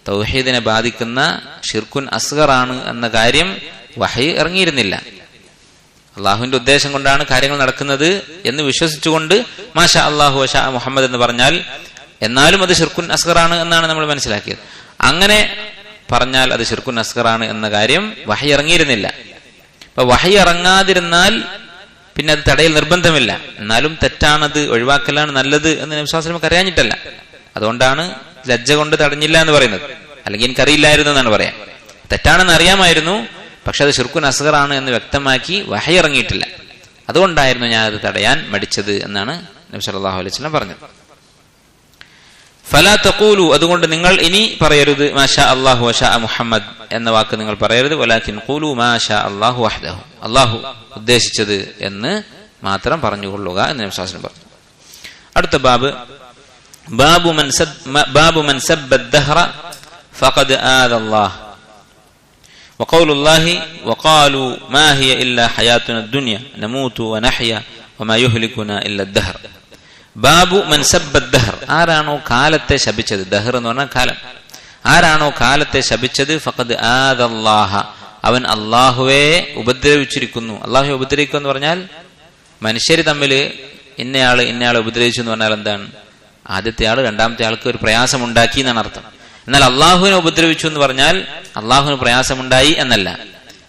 തൗഹീദിനെ ബാധിക്കുന്ന ഷിർക്കുൻ അസ്ഗറാണ് എന്ന കാര്യം വഹി ഇറങ്ങിയിരുന്നില്ല. അള്ളാഹുവിന്റെ ഉദ്ദേശം കൊണ്ടാണ് കാര്യങ്ങൾ നടക്കുന്നത് എന്ന് വിശ്വസിച്ചുകൊണ്ട് മാഷാ അല്ലാഹു വശാ മുഹമ്മദ് എന്ന് പറഞ്ഞാൽ എന്നാലും അത് ഷിർക്കുൻ അസ്ഗറാണ് എന്നാണ് നമ്മൾ മനസ്സിലാക്കിയത്. അങ്ങനെ പറഞ്ഞാൽ അത് ഷിർക്കുൻ അസ്ഗറാണ് എന്ന കാര്യം വഹി ഇറങ്ങിയിരുന്നില്ല. അപ്പൊ വഹി ഇറങ്ങാതിരുന്നാൽ പിന്നെ അത് തടയൽ നിർബന്ധമില്ല. എന്നാലും തെറ്റാണത്, ഒഴിവാക്കലാണ് നല്ലത് എന്ന് നബി സ്വല്ലല്ലാഹു അലൈഹി വസല്ലം അറിയാഞ്ഞിട്ടല്ല. അതുകൊണ്ടാണ് ലജ്ജ കൊണ്ട് തടഞ്ഞില്ല എന്ന് പറയുന്നത്. അല്ലെങ്കിൽ എനിക്കറിയില്ലായിരുന്നു എന്നാണ് പറയാം. തെറ്റാണെന്ന് അറിയാമായിരുന്നു, പക്ഷെ അത് ഷിർക്കുൻ അസ്ഗറാണ് എന്ന് വ്യക്തമാക്കി വഹി ഇറങ്ങിയിട്ടില്ല. അതുകൊണ്ടായിരുന്നു ഞാൻ അത് തടയാൻ മടിച്ചത് എന്നാണ് നബി സല്ലല്ലാഹു അലൈഹി വസല്ലം പറഞ്ഞത്. ഫലാ തഖൂലു, അതുകൊണ്ട് നിങ്ങൾ ഇനി പറയരുത് മാഷാ അല്ലാഹു വശാ മുഹമ്മദ് എന്ന വാക്ക് നിങ്ങൾ പറയരുത്. വലാകിൻ ഖൂലു മാഷാ അല്ലാഹു വഹ്ദഹു, അല്ലാഹു ഉദ്ദേശിച്ചത് എന്ന് മാത്രം പറഞ്ഞുകൊള്ളുക എന്ന് നബി സല്ലല്ലാഹു അലൈഹി വസല്ലം പറഞ്ഞു. അടുത്ത ബാബ്, ബാബു മൻ സബ്ബ അദ്ദഹ്റ ഫഖദ് ആദല്ലാഹ് വഖൗലുല്ലാഹി വഖാലു മാ ഹിയ ഇല്ലാ ഹയാതുന ദുനിയ നമൂതു വനഹ്യ വമാ യുഹ്ലികുനാ ഇല്ലാ അദ്ദഹ്ർ. ബാബു മൻ സബ്ബ അദ്ദഹ്ർ, ആരാണോ കാലത്തെ ശപിച്ചത്, ദഹർ എന്ന് പറഞ്ഞാൽ കാലം, ആരാണോ കാലത്തെ ശപിച്ചത്, ഫഖദ് ആദല്ലാഹ, അവൻ അള്ളാഹുവെ ഉപദ്രവിച്ചിരിക്കുന്നു. അള്ളാഹുവെ ഉപദ്രവിക്കുക എന്ന് പറഞ്ഞാൽ മനുഷ്യർ തമ്മിൽ ഇന്നയാളെ ഉപദ്രവിച്ചു എന്ന് പറഞ്ഞാൽ എന്താണ്? ആദ്യത്തെ ആള് രണ്ടാമത്തെ ആൾക്ക് ഒരു പ്രയാസം ഉണ്ടാക്കി എന്നാണ് അർത്ഥം. എന്നാൽ അള്ളാഹുവിനെ ഉപദ്രവിച്ചു എന്ന് പറഞ്ഞാൽ അള്ളാഹുവിന് പ്രയാസമുണ്ടായി എന്നല്ല,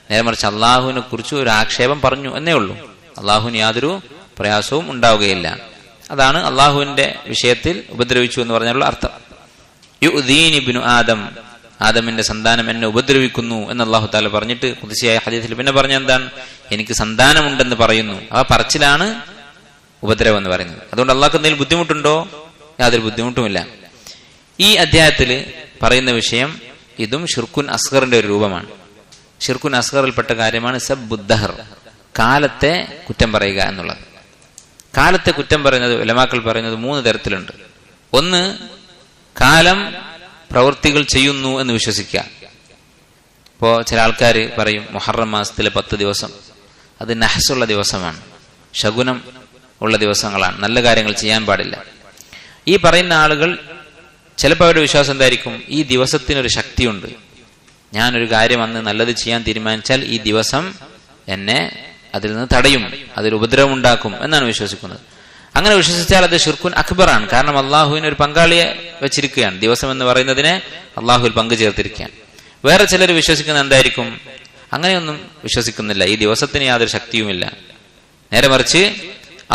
നേരെ മറിച്ച് അള്ളാഹുവിനെ കുറിച്ച് ഒരു ആക്ഷേപം പറഞ്ഞു എന്നേ ഉള്ളൂ. അള്ളാഹുവിന് യാതൊരു പ്രയാസവും ഉണ്ടാവുകയില്ല. അതാണ് അള്ളാഹുവിന്റെ വിഷയത്തിൽ ഉപദ്രവിച്ചു എന്ന് പറഞ്ഞാലുള്ള അർത്ഥം. യുദീനി ഇബ്നു ആദം, ആദമിന്റെ സന്താനം എന്നെ ഉപദ്രവിക്കുന്നു എന്ന് അള്ളാഹു താല പറഞ്ഞിട്ട് ഖുദ്സിയായ ഹദീസിൽ പിന്നെ പറഞ്ഞ എന്താണ്? എനിക്ക് സന്താനമുണ്ടെന്ന് പറയുന്നു. ആ പറച്ചിലാണ് ഉപദ്രവം എന്ന് പറയുന്നത്. അതുകൊണ്ട് അള്ളാഹ്ക്ക് എന്തെങ്കിലും ബുദ്ധിമുട്ടുണ്ടോ? യാതൊരു ബുദ്ധിമുട്ടുമില്ല. ഈ അധ്യായത്തിൽ പറയുന്ന വിഷയം ഇതും ഷിർക്കുൻ അസ്ഗറിന്റെ ഒരു രൂപമാണ്. ഷിർക്കുൻ അസ്ഗറിൽപ്പെട്ട കാര്യമാണ് സബ്ബുദ്ദഹർ, കാലത്തെ കുറ്റം പറയുക എന്നുള്ളത്. കാലത്തെ കുറ്റം പറയുന്നത് ഉലമാക്കൾ പറയുന്നത് 3 തരത്തിലുണ്ട്. ഒന്ന്, കാലം പ്രവൃത്തികൾ ചെയ്യുന്നു എന്ന് വിശ്വസിക്കുക. ഇപ്പോ ചില ആൾക്കാർ പറയും മുഹറം മാസത്തിലെ 10 ദിവസം അത് നഹ്സുള്ള ദിവസമാണ്, ശകുനം ഉള്ള ദിവസങ്ങളാണ്, നല്ല കാര്യങ്ങൾ ചെയ്യാൻ പാടില്ല. ഈ പറയുന്ന ആളുകൾ ചിലപ്പോൾ അവരുടെ വിശ്വാസം എന്തായിരിക്കും? ഈ ദിവസത്തിനൊരു ശക്തിയുണ്ട്, ഞാനൊരു കാര്യം അന്ന് നല്ലത് ചെയ്യാൻ തീരുമാനിച്ചാൽ ഈ ദിവസം എന്നെ അതിൽ നിന്ന് തടയും, അതിൽ ഉപദ്രവം ഉണ്ടാക്കും എന്നാണ് വിശ്വസിക്കുന്നത്. അങ്ങനെ വിശ്വസിച്ചാൽ അത് ഷിർക്കുൻ അക്ബറാണ്. കാരണം അള്ളാഹുവിന് ഒരു പങ്കാളിയെ വെച്ചിരിക്കുകയാണ്. ദിവസം എന്ന് പറയുന്നതിനെ അള്ളാഹുവിൽ പങ്കു ചേർത്തിരിക്കുകയാണ്. വേറെ ചിലർ വിശ്വസിക്കുന്നത് എന്തായിരിക്കും? അങ്ങനെയൊന്നും വിശ്വസിക്കുന്നില്ല, ഈ ദിവസത്തിന് യാതൊരു ശക്തിയുമില്ല. നേരെ മറിച്ച്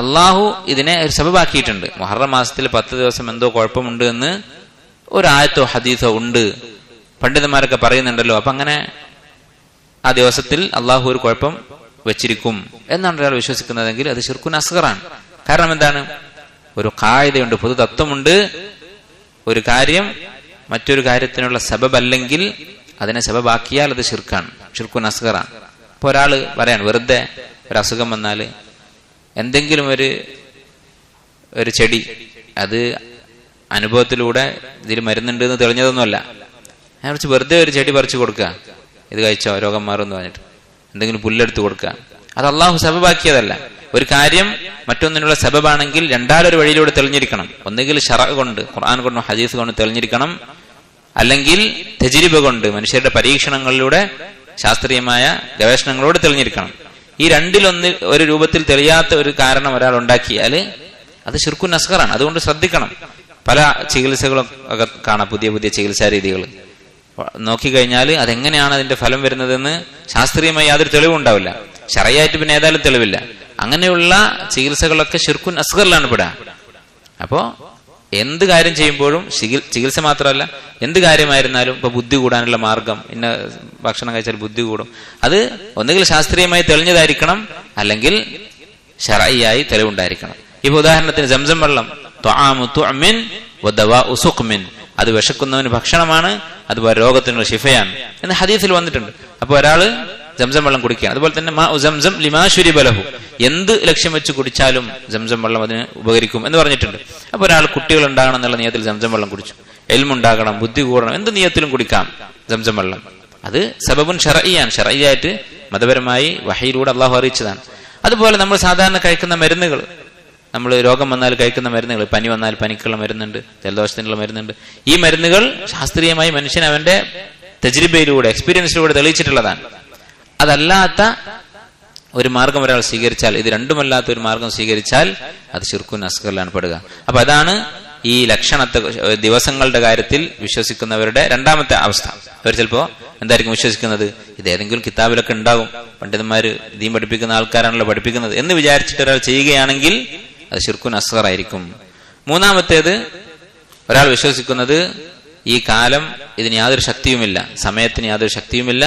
അള്ളാഹു ഇതിനെ ഒരു സബബാക്കിയിട്ടുണ്ട്. മുഹറം മാസത്തിൽ 10 ദിവസം എന്തോ കുഴപ്പമുണ്ട് എന്ന് ഒരു ആയത്തോ ഹദീസോ ഉണ്ട്, പണ്ഡിതന്മാരൊക്കെ പറയുന്നുണ്ടല്ലോ. അപ്പൊ അങ്ങനെ ആ ദിവസത്തിൽ അള്ളാഹു ഒരു കുഴപ്പം വെച്ചിരിക്കും എന്നാണ് ഒരാൾ വിശ്വസിക്കുന്നതെങ്കിൽ അത് ഷിർക്കുൻ അസ്ഗറാണ്. കാരണം എന്താണ്? ഒരു ഖായിദയുണ്ട്, പൊതു തത്വമുണ്ട്. ഒരു കാര്യം മറ്റൊരു കാര്യത്തിനുള്ള സബബ് അല്ലെങ്കിൽ അതിനെ സബബാക്കിയാൽ അത് ഷിർക്കാണ്, ഷിർക്കുൻ അസ്ഗറാണ്. ഇപ്പൊ ഒരാൾ പറയാണ്, വെറുതെ ഒരു അസുഖം വന്നാൽ എന്തെങ്കിലും ഒരു ചെടി, അത് അനുഭവത്തിലൂടെ ഇതിൽ മരുന്നുണ്ട് എന്ന് തെളിഞ്ഞതൊന്നുമല്ല, അതിനെ കുറിച്ച് വെറുതെ ഒരു ചെടി പറിച്ചു കൊടുക്കുക, ഇത് കഴിച്ചോ രോഗം മാറും എന്ന് പറഞ്ഞിട്ട് എന്തെങ്കിലും പുല്ലെടുത്ത് കൊടുക്കുക, അത് അള്ളാഹു സബബാക്കിയതല്ല. ഒരു കാര്യം മറ്റൊന്നിനുള്ള സബബാണെങ്കിൽ രണ്ടാലൊരു വഴിയിലൂടെ തെളിഞ്ഞിരിക്കണം. ഒന്നുകിൽ ശറഅ കൊണ്ട്, ഖുർആൻ കൊണ്ടോ ഹദീസ് കൊണ്ട് തെളിഞ്ഞിരിക്കണം, അല്ലെങ്കിൽ തജ്രിബ കൊണ്ട്, മനുഷ്യരുടെ പരീക്ഷണങ്ങളിലൂടെ, ശാസ്ത്രീയമായ ഗവേഷണങ്ങളോട് തെളിഞ്ഞിരിക്കണം. ഈ രണ്ടിലൊന്ന് ഒരു രൂപത്തിൽ തെളിയാത്ത ഒരു കാരണം ഒരാൾ ഉണ്ടാക്കിയാൽ അത് ഷിർക്കുൻ അസ്ഗറാണ്. അതുകൊണ്ട് ശ്രദ്ധിക്കണം. പല ചികിത്സകളും ഒക്കെ കാണാം, പുതിയ പുതിയ ചികിത്സാ രീതികൾ നോക്കിക്കഴിഞ്ഞാൽ അതെങ്ങനെയാണ് അതിന്റെ ഫലം വരുന്നതെന്ന് ശാസ്ത്രീയമായി യാതൊരു തെളിവുണ്ടാവില്ല. ശറയായിട്ട് പിന്നെ ഏതായാലും തെളിവില്ല. അങ്ങനെയുള്ള ചികിത്സകളൊക്കെ ശിർക്കുൻ അസ്ഗറിലാണ് പെടുക. അപ്പോ എന്ത് കാര്യം ചെയ്യുമ്പോഴും ചികിത്സ മാത്രമല്ല, എന്ത് കാര്യമായിരുന്നാലും ഇപ്പൊ ബുദ്ധി കൂടാനുള്ള മാർഗം, ഇന്ന ഭക്ഷണം കഴിച്ചാൽ ബുദ്ധി കൂടും, അത് ഒന്നുകിൽ ശാസ്ത്രീയമായി തെളിഞ്ഞതായിരിക്കണം, അല്ലെങ്കിൽ ശർഈയായി തെളിവുണ്ടായിരിക്കണം. ഇപ്പൊ ഉദാഹരണത്തിന് സംസം വെള്ളം ത്വആമു തുഅ്മിൻ വദവാഉ സുഖ്മിൻ, അത് വിശക്കുന്നവന് ഭക്ഷണമാണ്, അതുപോലെ രോഗത്തിനുള്ള ശിഫയാണ് എന്ന് ഹദീസിൽ വന്നിട്ടുണ്ട്. അപ്പൊ ഒരാള് സംസം വെള്ളം കുടിക്കുകയാണ്. അതുപോലെ തന്നെ മാഉ സംസം ലിമാ ശുരിബ ലഹു, എന്ത് ലക്ഷ്യം വെച്ച് കുടിച്ചാലും സംസം വെള്ളം അതിന് ഉപകരിക്കും എന്ന് പറഞ്ഞിട്ടുണ്ട്. അപ്പൊ ഒരാൾ കുട്ടികൾ ഉണ്ടാകണം എന്നുള്ള നിയത്തിൽ സംസം വെള്ളം കുടിച്ചു, എൽമുണ്ടാകണം, ബുദ്ധി കൂടണം, എന്ത് നിയത്തിലും കുടിക്കാം സംസം വെള്ളം. അത് സബബുൻ ശർഈയാണ്, ശർഈയായിട്ട് മതപരമായി വഹയിലൂടെ അള്ളാഹു അറിയിച്ചതാണ്. അതുപോലെ നമ്മൾ സാധാരണ കഴിക്കുന്ന മരുന്നുകൾ, നമ്മൾ രോഗം വന്നാൽ കഴിക്കുന്ന മരുന്നുകൾ, പനി വന്നാൽ പനിക്കുള്ള മരുന്നുണ്ട്, ജലദോഷത്തിനുള്ള മരുന്നുണ്ട്. ഈ മരുന്നുകൾ ശാസ്ത്രീയമായി മനുഷ്യൻ അവന്റെ തജ്രിബയിലൂടെ, എക്സ്പീരിയൻസിലൂടെ തെളിയിച്ചിട്ടുള്ളതാണ്. അതല്ലാത്ത ഒരു മാർഗം ഒരാൾ സ്വീകരിച്ചാൽ, ഇത് രണ്ടുമല്ലാത്ത ഒരു മാർഗം സ്വീകരിച്ചാൽ അത് ശിർക്കുൻ അസ്ഗറിലാണ് പെടുക. അപ്പൊ അതാണ് ഈ ലക്ഷണത്തെ, ദിവസങ്ങളുടെ കാര്യത്തിൽ വിശ്വസിക്കുന്നവരുടെ രണ്ടാമത്തെ അവസ്ഥ. അവർ ചിലപ്പോ എന്തായിരിക്കും വിശ്വസിക്കുന്നത്, ഇത് ഏതെങ്കിലും കിതാബിലൊക്കെ ഉണ്ടാകും, പണ്ഡിതന്മാര് ദീൻ പഠിപ്പിക്കുന്ന ആൾക്കാരാണല്ലോ പഠിപ്പിക്കുന്നത് എന്ന് വിചാരിച്ചിട്ട് ഒരാൾ ചെയ്യുകയാണെങ്കിൽ അത് ശിർക്കുൻ അസ്ഗർ ആയിരിക്കും. മൂന്നാമത്തേത്, ഒരാൾ വിശ്വസിക്കുന്നത് ഈ കാലം ഇതിന് യാതൊരു ശക്തിയുമില്ല, സമയത്തിന് യാതൊരു ശക്തിയുമില്ല,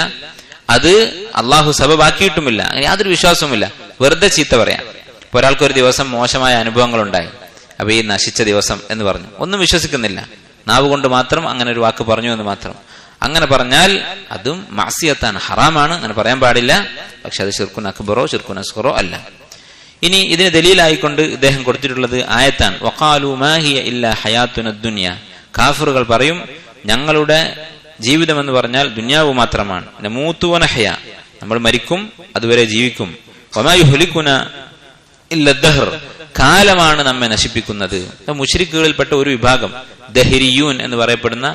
അത് അള്ളാഹു സബബാക്കിയിട്ടുമില്ല, അങ്ങനെ യാതൊരു വിശ്വാസവുമില്ല, വെറുതെ ചീത്ത പറയാം. ഇപ്പൊ ഒരാൾക്കൊരു ദിവസം മോശമായ അനുഭവങ്ങൾ ഉണ്ടായി, അപ്പൊ ഈ നശിച്ച ദിവസം എന്ന് പറഞ്ഞു, ഒന്നും വിശ്വസിക്കുന്നില്ല, നാവ് കൊണ്ട് മാത്രം അങ്ങനെ ഒരു വാക്ക് പറഞ്ഞു എന്ന് മാത്രം. അങ്ങനെ പറഞ്ഞാൽ അതും മഅസിയത്താണ്, ഹറാമാണ്, അങ്ങനെ പറയാൻ പാടില്ല. പക്ഷെ അത് ശിർക്കുൻ അക്ബറോ ശിർക്കുൻ അസ്ഗറോ അല്ല. ഇനി ഇതിന് ദലീലായിക്കൊണ്ട് ഇദ്ദേഹം കൊടുത്തിട്ടുള്ളത് ആയത്താണ്. വഖാലു മാ ഹിയ ഇല്ലാ ഹയാത്തുന ദുനിയ, കാഫിറുകൾ പറയും ഞങ്ങളുടെ ജീവിതം എന്ന് പറഞ്ഞാൽ ദുനിയാവ് മാത്രമാണ്. നമൂതു വനഹയ, നമ്മൾ മരിക്കും, അതുവരെ ജീവിക്കും. വമാ യുഹ്ലികുന ഇല്ല ദഹർ, കാലമാണ് നമ്മെ നശിപ്പിക്കുന്നത്. മുശ്രിക്കുകളിൽപ്പെട്ട ഒരു വിഭാഗം, ദഹരിയൂൻ എന്ന് പറയപ്പെടുന്ന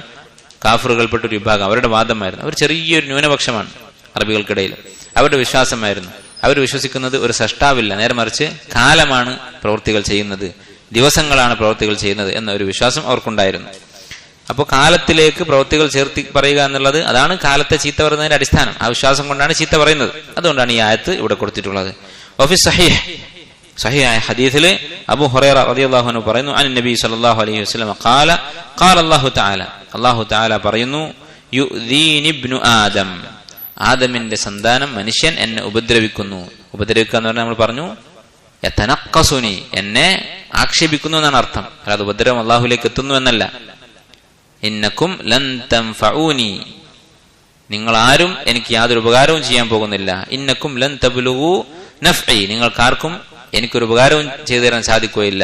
കാഫിറുകൾപ്പെട്ട ഒരു വിഭാഗം, അവരുടെ വാദമായിരുന്നു. അവർ ചെറിയൊരു ന്യൂനപക്ഷമാണ് അറബികൾക്കിടയിൽ. അവരുടെ വിശ്വാസമായിരുന്നു, അവർ വിശ്വസിക്കുന്നത് ഒരു സൃഷ്ടാവില്ല, നേരെ മറിച്ച് കാലമാണ് പ്രവൃത്തികൾ ചെയ്യുന്നത്, ദിവസങ്ങളാണ് പ്രവൃത്തികൾ ചെയ്യുന്നത് എന്ന ഒരു വിശ്വാസം അവർക്കുണ്ടായിരുന്നു. അപ്പോൾ കാലത്തിലേക്ക് പ്രവൃത്തികൾ ചേർത്തി പറയുക എന്നുള്ളത്, അതാണ് കാലത്തെ ചീത്ത പറയുന്നതിന്റെ അടിസ്ഥാനം. ആ വിശ്വാസം കൊണ്ടാണ് ചീത്ത പറയുന്നത്. അതുകൊണ്ടാണ് ഈ ആയത്ത് ഇവിടെ കൊടുത്തിട്ടുള്ളത്. വഫി സഹീഹ്, സഹീഹായ ഹദീസില് അബൂ ഹുറൈറ റളിയല്ലാഹു അൻഹു പറയുന്നു, അൻ നബി സല്ലല്ലാഹു അലൈഹി വസല്ലം ഖാല ഖാല അല്ലാഹു തആല പറയുന്നു, യുദീനി ഇബ്നു ആദം, ആദമിന്റെ സന്താനം മനുഷ്യൻ എന്നെ ഉപദ്രവിക്കുന്നു. ഉപദ്രവിക്കുക എന്ന് പറഞ്ഞാൽ നമ്മൾ പറഞ്ഞു യതനഖസുനി, എന്നെ ആക്ഷേപിക്കുന്നു എന്നാണ് അർത്ഥം. അല്ലാതെ ഉപദ്രവം അല്ലാഹുവിലേക്ക് എത്തുന്നു എന്നല്ല. ഇന്നക്കും ലൻ തൻഫഊനി, നിങ്ങൾ ആരും എനിക്ക് യാതൊരു ഉപകാരവും ചെയ്യാൻ പോകുന്നില്ല. ഇന്നക്കും ലൻ തബ്ലുഗു നഫ്ഇ, നിങ്ങൾക്കാർക്കും എനിക്കൊരു ഉപകാരവും ചെയ്തു തരാൻ സാധിക്കുകയില്ല.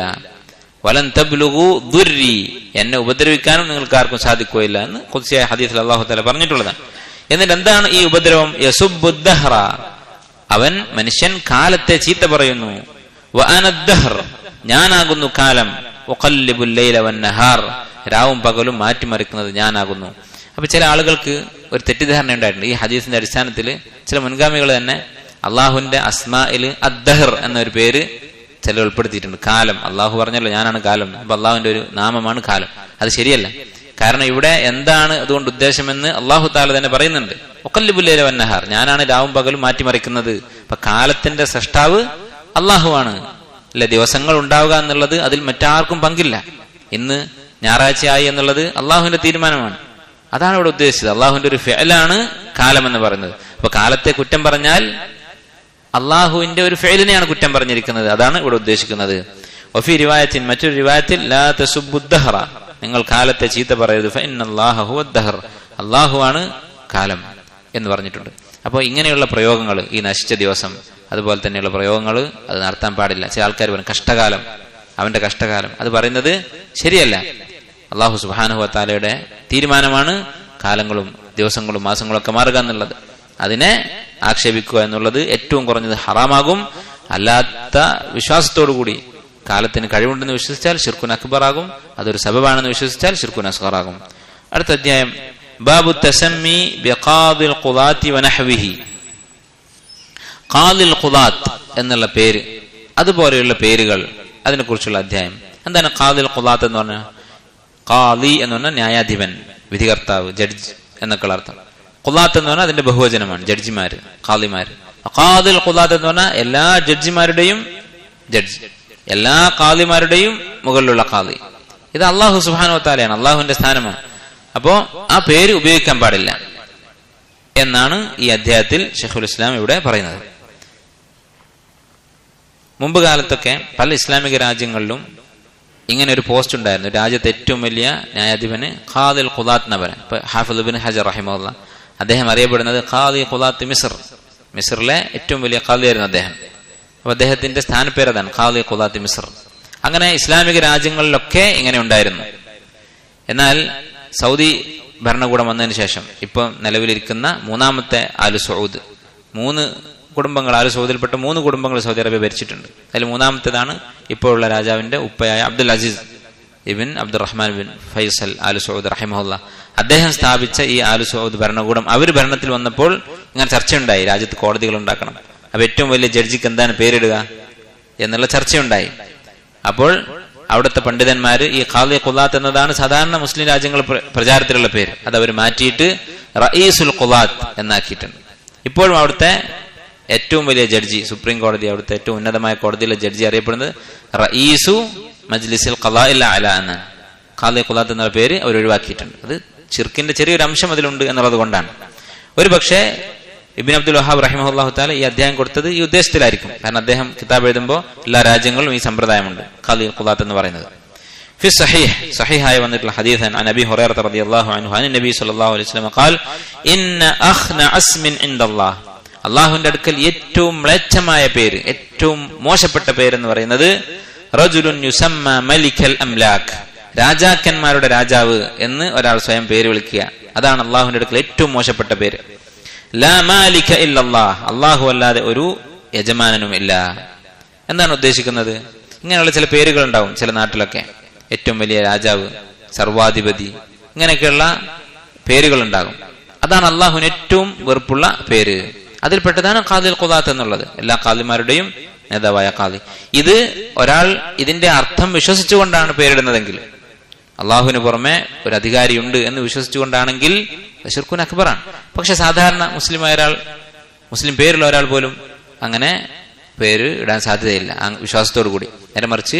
വലൻ തബ്ലുഗു ദുർരി, എന്നെ ഉപദ്രവിക്കാനും നിങ്ങൾക്കാർക്കും സാധിക്കുകയില്ല എന്ന് ഖുദ്സിയായ ഹദീസിൽ അല്ലാഹു തആല പറഞ്ഞിട്ടുള്ളതാണ്. എന്നിട്ട് എന്താണ് ഈ ഉപദ്രവം? യസുബ്ബുദ്ദഹ്റ, അവൻ മനുഷ്യൻ കാലത്തെ ചീത്ത പറയുന്നു. വഅനദ്ദഹ്ർ, ഞാനാകുന്നു കാലം. വഖല്ലിബുൽ ലൈല വന്നഹാർ, രാവും പകലും മാറ്റിമറിക്കുന്നത് ഞാനാകുന്നു. അപ്പൊ ചില ആളുകൾക്ക് ഒരു തെറ്റിദ്ധാരണ ഉണ്ടായിട്ടുണ്ട്. ഈ ഹദീസിന്റെ അടിസ്ഥാനത്തിൽ ചില മുൻഗാമികൾ തന്നെ അള്ളാഹുവിന്റെ അസ്മാഇൽ അദ്ദഹർ എന്നൊരു പേര് ചിലർ ഉൾപ്പെടുത്തിയിട്ടുണ്ട്. കാലം, അള്ളാഹു പറഞ്ഞല്ലോ ഞാനാണ് കാലം, അപ്പൊ അള്ളാഹുവിന്റെ ഒരു നാമമാണ് കാലം. അത് ശരിയല്ല. കാരണം ഇവിടെ എന്താണ് അതുകൊണ്ട് ഉദ്ദേശമെന്ന് അള്ളാഹു താല തന്നെ പറയുന്നുണ്ട്. വഖല്ലിബുൽ ലൈല വന്നഹാർ, ഞാനാണ് രാവും പകലും മാറ്റിമറിക്കുന്നത്. അപ്പൊ കാലത്തിന്റെ സൃഷ്ടാവ് അള്ളാഹുവാണ്. അല്ലെ, ദിവസങ്ങൾ ഉണ്ടാവുക എന്നുള്ളത് അതിൽ മറ്റാർക്കും പങ്കില്ല. ഇന്ന് ഞായറാഴ്ചയായി എന്നുള്ളത് അള്ളാഹുവിന്റെ തീരുമാനമാണ്. അതാണ് ഇവിടെ ഉദ്ദേശിച്ചത്. അള്ളാഹുവിന്റെ ഒരു ഫിഅലാണ് കാലം എന്ന് പറയുന്നത്. അപ്പൊ കാലത്തെ കുറ്റം പറഞ്ഞാൽ അള്ളാഹുവിന്റെ ഒരു ഫിഅലിനെയാണ് കുറ്റം പറഞ്ഞിരിക്കുന്നത്. അതാണ് ഇവിടെ ഉദ്ദേശിക്കുന്നത്. വഫി റിവായത്തിൻ, മറ്റൊരു റിവായത്തിൽ ലാ തസുബ്ബുദ്ദഹ്റ, നിങ്ങൾ കാലത്തെ ചീത്ത പറയരുത്. ഫഇന്നല്ലാഹ ഹുവദ്ദഹർ, അള്ളാഹുവാണ് കാലം എന്ന് പറഞ്ഞിട്ടുണ്ട്. അപ്പോൾ ഇങ്ങനെയുള്ള പ്രയോഗങ്ങൾ, ഈ നശിച്ച ദിവസം, അതുപോലെ തന്നെയുള്ള പ്രയോഗങ്ങൾ അത് നടത്താൻ പാടില്ല. ചില ആൾക്കാർ പറയും കഷ്ടകാലം, അവന്റെ കഷ്ടകാലം, അത് പറയുന്നത് ശരിയല്ല. അള്ളാഹു സുബ്ഹാനഹു വ തആലയുടെ തീരുമാനമാണ് കാലങ്ങളും ദിവസങ്ങളും മാസങ്ങളും ഒക്കെ മാറുക എന്നുള്ളത്. അതിനെ ആക്ഷേപിക്കുക എന്നുള്ളത് ഏറ്റവും കുറഞ്ഞത് ഹറാമാകും. അല്ലാത്ത വിശ്വാസത്തോടുകൂടി കാലത്തിന് കഴിവുണ്ടെന്ന് വിശ്വസിച്ചാൽ ശിർക്കുൻ അക്ബറാകും, അതൊരു സബബാണെന്ന് വിശ്വസിച്ചാൽ ശിർക്കുൻ അസ്ഗറാകും. അടുത്ത അധ്യായം ബാബു തസമ്മി ബിഖാദിൽ ഖുദാത്തി വനഹ്വിഹി. ഖാദിൽ ഖുദാത്ത് എന്നുള്ള പേര്, അതുപോലെയുള്ള പേരുകൾ, അതിനെക്കുറിച്ചുള്ള അധ്യായം. എന്താണ് ഖാദിൽ ഖുദാത്ത് എന്ന് പറഞ്ഞാൽ? ഖാദി എന്ന് പറഞ്ഞാൽ ന്യായാധിപൻ, വിധികർത്താവ്, ജഡ്ജ് എന്നൊക്കെയുള്ള അർത്ഥം. ഖുദാത്ത് എന്ന് പറഞ്ഞാൽ അതിന്റെ ബഹുവചനമാണ്, ജഡ്ജിമാര്, ഖാദിമാര്. ഖാദിൽ ഖുദാത്ത് എന്ന് പറഞ്ഞാൽ എല്ലാ ജഡ്ജിമാരുടെയും ജഡ്ജ്, എല്ലാ ഖാദിമാരുടെയും മുകളിലുള്ള ഖാദി. ഇത് അള്ളാഹു സുബ്ഹാനഹു വ തആലയാണ്, അള്ളാഹുവിന്റെ സ്ഥാനമാണ്. അപ്പോ ആ പേര് ഉപയോഗിക്കാൻ പാടില്ല എന്നാണ് ഈ അധ്യായത്തിൽ ശൈഖുൽ ഇസ്ലാം ഇവിടെ പറയുന്നത്. മുമ്പ് കാലത്തൊക്കെ പല ഇസ്ലാമിക രാജ്യങ്ങളിലും ഇങ്ങനെ ഒരു പോസ്റ്റ് ഉണ്ടായിരുന്നു. രാജ്യത്തെ ഏറ്റവും വലിയ ന്യായാധിപന് ഖാദിൽ ഖുദാത്ത് എന്ന് പറയാം. ഇപ്പൊ ഹാഫിദ് ഇബ്നു ഹജർ റഹിമഹുല്ലാ, അദ്ദേഹം അറിയപ്പെടുന്നത് ഖാദി ഖുദാത്ത് മിസ്ർ, മിസ്റിലെ ഏറ്റവും വലിയ ഖാദിയായിരുന്നു അദ്ദേഹം. അപ്പൊ അദ്ദേഹത്തിന്റെ സ്ഥാനപ്പേര് അതാണ്, ഖാദി ഖുദാത്ത് മിസ്ർ. അങ്ങനെ ഇസ്ലാമിക രാജ്യങ്ങളിലൊക്കെ ഇങ്ങനെ ഉണ്ടായിരുന്നു. എന്നാൽ സൗദി ഭരണകൂടം വന്നതിന് ശേഷം ഇപ്പൊ നിലവിലിരിക്കുന്ന മൂന്നാമത്തെ ആലു സൗദ്, 3 കുടുംബങ്ങൾ, ആലു സൗദിൽപ്പെട്ട 3 കുടുംബങ്ങൾ സൗദി അറേബ്യ ഭരിച്ചിട്ടുണ്ട്. അതിൽ മൂന്നാമത്തേതാണ് ഇപ്പോഴുള്ള രാജാവിന്റെ ഉപ്പയായ Abdul Aziz ibn Abdulrahman bin Faisal Al Saud റഹിമഹുല്ലാ. അദ്ദേഹം സ്ഥാപിച്ച ഈ ആലു സൗദ് ഭരണകൂടം അവർ ഭരണത്തിൽ വന്നപ്പോൾ ഇങ്ങനെ ചർച്ചയുണ്ടായി, രാജ്യത്ത് കോടതികൾ ഉണ്ടാക്കണം, അപ്പൊ ഏറ്റവും വലിയ ജഡ്ജിക്ക് എന്താണ് പേരിടുക എന്നുള്ള ചർച്ചയുണ്ടായി. അപ്പോൾ അവിടുത്തെ പണ്ഡിതന്മാര് ഈ ഖാദി ഖുദാത്ത് എന്നതാണ് സാധാരണ മുസ്ലിം രാജ്യങ്ങൾ പ്രചാരത്തിലുള്ള പേര്, അത് അവർ മാറ്റിയിട്ട് റഈസുൽ ഖുദാത്ത് എന്നാക്കിയിട്ടുണ്ട്. ഇപ്പോഴും അവിടുത്തെ ഏറ്റവും വലിയ ജഡ്ജി, സുപ്രീം കോടതി, അവിടുത്തെ ഏറ്റവും ഉന്നതമായ കോടതിയിലെ ജഡ്ജി അറിയപ്പെടുന്നത് റഈസു മജ്ലിസിൽ ഖളാഇൽ അഅല എന്നാണ്. ഖാദി ഖുദാത്ത് എന്ന പേര് അവർ ഒഴിവാക്കിയിട്ടുണ്ട്. അത് ശിർക്കിന്റെ ചെറിയൊരു അംശം അതിലുണ്ട് എന്നുള്ളത് കൊണ്ടാണ്. ഒരു പക്ഷേ ഇബ്നു അബ്ദുൽ വഹാബ് റഹിമഹുല്ലാഹു തആല ഈ അധ്യായം കൊടുത്തത് ഈ ഉദ്ദേശത്തിലായിരിക്കും. കാരണം അദ്ദേഹം കിതാബ് എഴുതുമ്പോൾ എല്ലാ രാജ്യങ്ങളിലും ഈ സമ്പ്രദായമുണ്ട് ഖാദി ഖുദാത്ത് എന്ന് പറയുന്നത്. ഫി സഹീഹായി വന്നിട്ടുള്ള ഹദീസ് അൻ അബീ ഹുറൈറ റളിയല്ലാഹു അൻഹു അൻ നബി സല്ലല്ലാഹു അലൈഹി വസല്ലം ഖാൽ ഇന്ന അഖ്ന അസ്മിൻ ഇൻദല്ലാഹ്, അല്ലാഹുവിന്റെ അടുക്കൽ ഏറ്റവും മ്ലേച്ഛമായ പേര്, ഏറ്റവും മോശപ്പെട്ട പേരെന്ന് പറയുന്നത് റജുലുൻ യുസമ്മ മലിക്കൽ അംലാക്, രാജാക്കന്മാരുടെ രാജാവ് എന്ന് ഒരാൾ സ്വയം പേര് വിളിക്കുക. അതാണ് അല്ലാഹുവിന്റെ അടുക്കൽ ഏറ്റവും മോശപ്പെട്ട പേര്. ലാ മാലിക ഇല്ലല്ലാഹ്, അല്ലാഹു അല്ലാതെ ഒരു യജമാനനും ഇല്ല. എന്താണ് ഉദ്ദേശിക്കുന്നത്? ഇങ്ങനെയുള്ള ചില പേരുകൾ ഉണ്ടാവും ചില നാട്ടിലൊക്കെ, ഏറ്റവും വലിയ രാജാവ്, സർവാധിപതി, ഇങ്ങനെയൊക്കെയുള്ള പേരുകൾ ഉണ്ടാകും. അതാണ് അല്ലാഹുവിന് ഏറ്റവും വെറുപ്പുള്ള പേര്. അതിൽപ്പെട്ടതാണ് ഖാദിൽ ഖുദാത്ത് എന്നുള്ളത്, എല്ലാ ഖാദിമാരുടെയും നേതാവായ ഖാദി. ഇത് ഒരാൾ ഇതിന്റെ അർത്ഥം വിശ്വസിച്ചുകൊണ്ടാണ് പേരിടുന്നതെങ്കിൽ, അള്ളാഹുവിന് പുറമെ ഒരു അധികാരിയുണ്ട് എന്ന് വിശ്വസിച്ചുകൊണ്ടാണെങ്കിൽ ശിർക്കുൻ അക്ബറാണ്. പക്ഷെ സാധാരണ മുസ്ലിമായ ഒരാൾ, മുസ്ലിം പേരുള്ള ഒരാൾ പോലും അങ്ങനെ പേര് ഇടാൻ സാധ്യതയില്ല വിശ്വാസത്തോടു കൂടി. നേരെ മറിച്ച്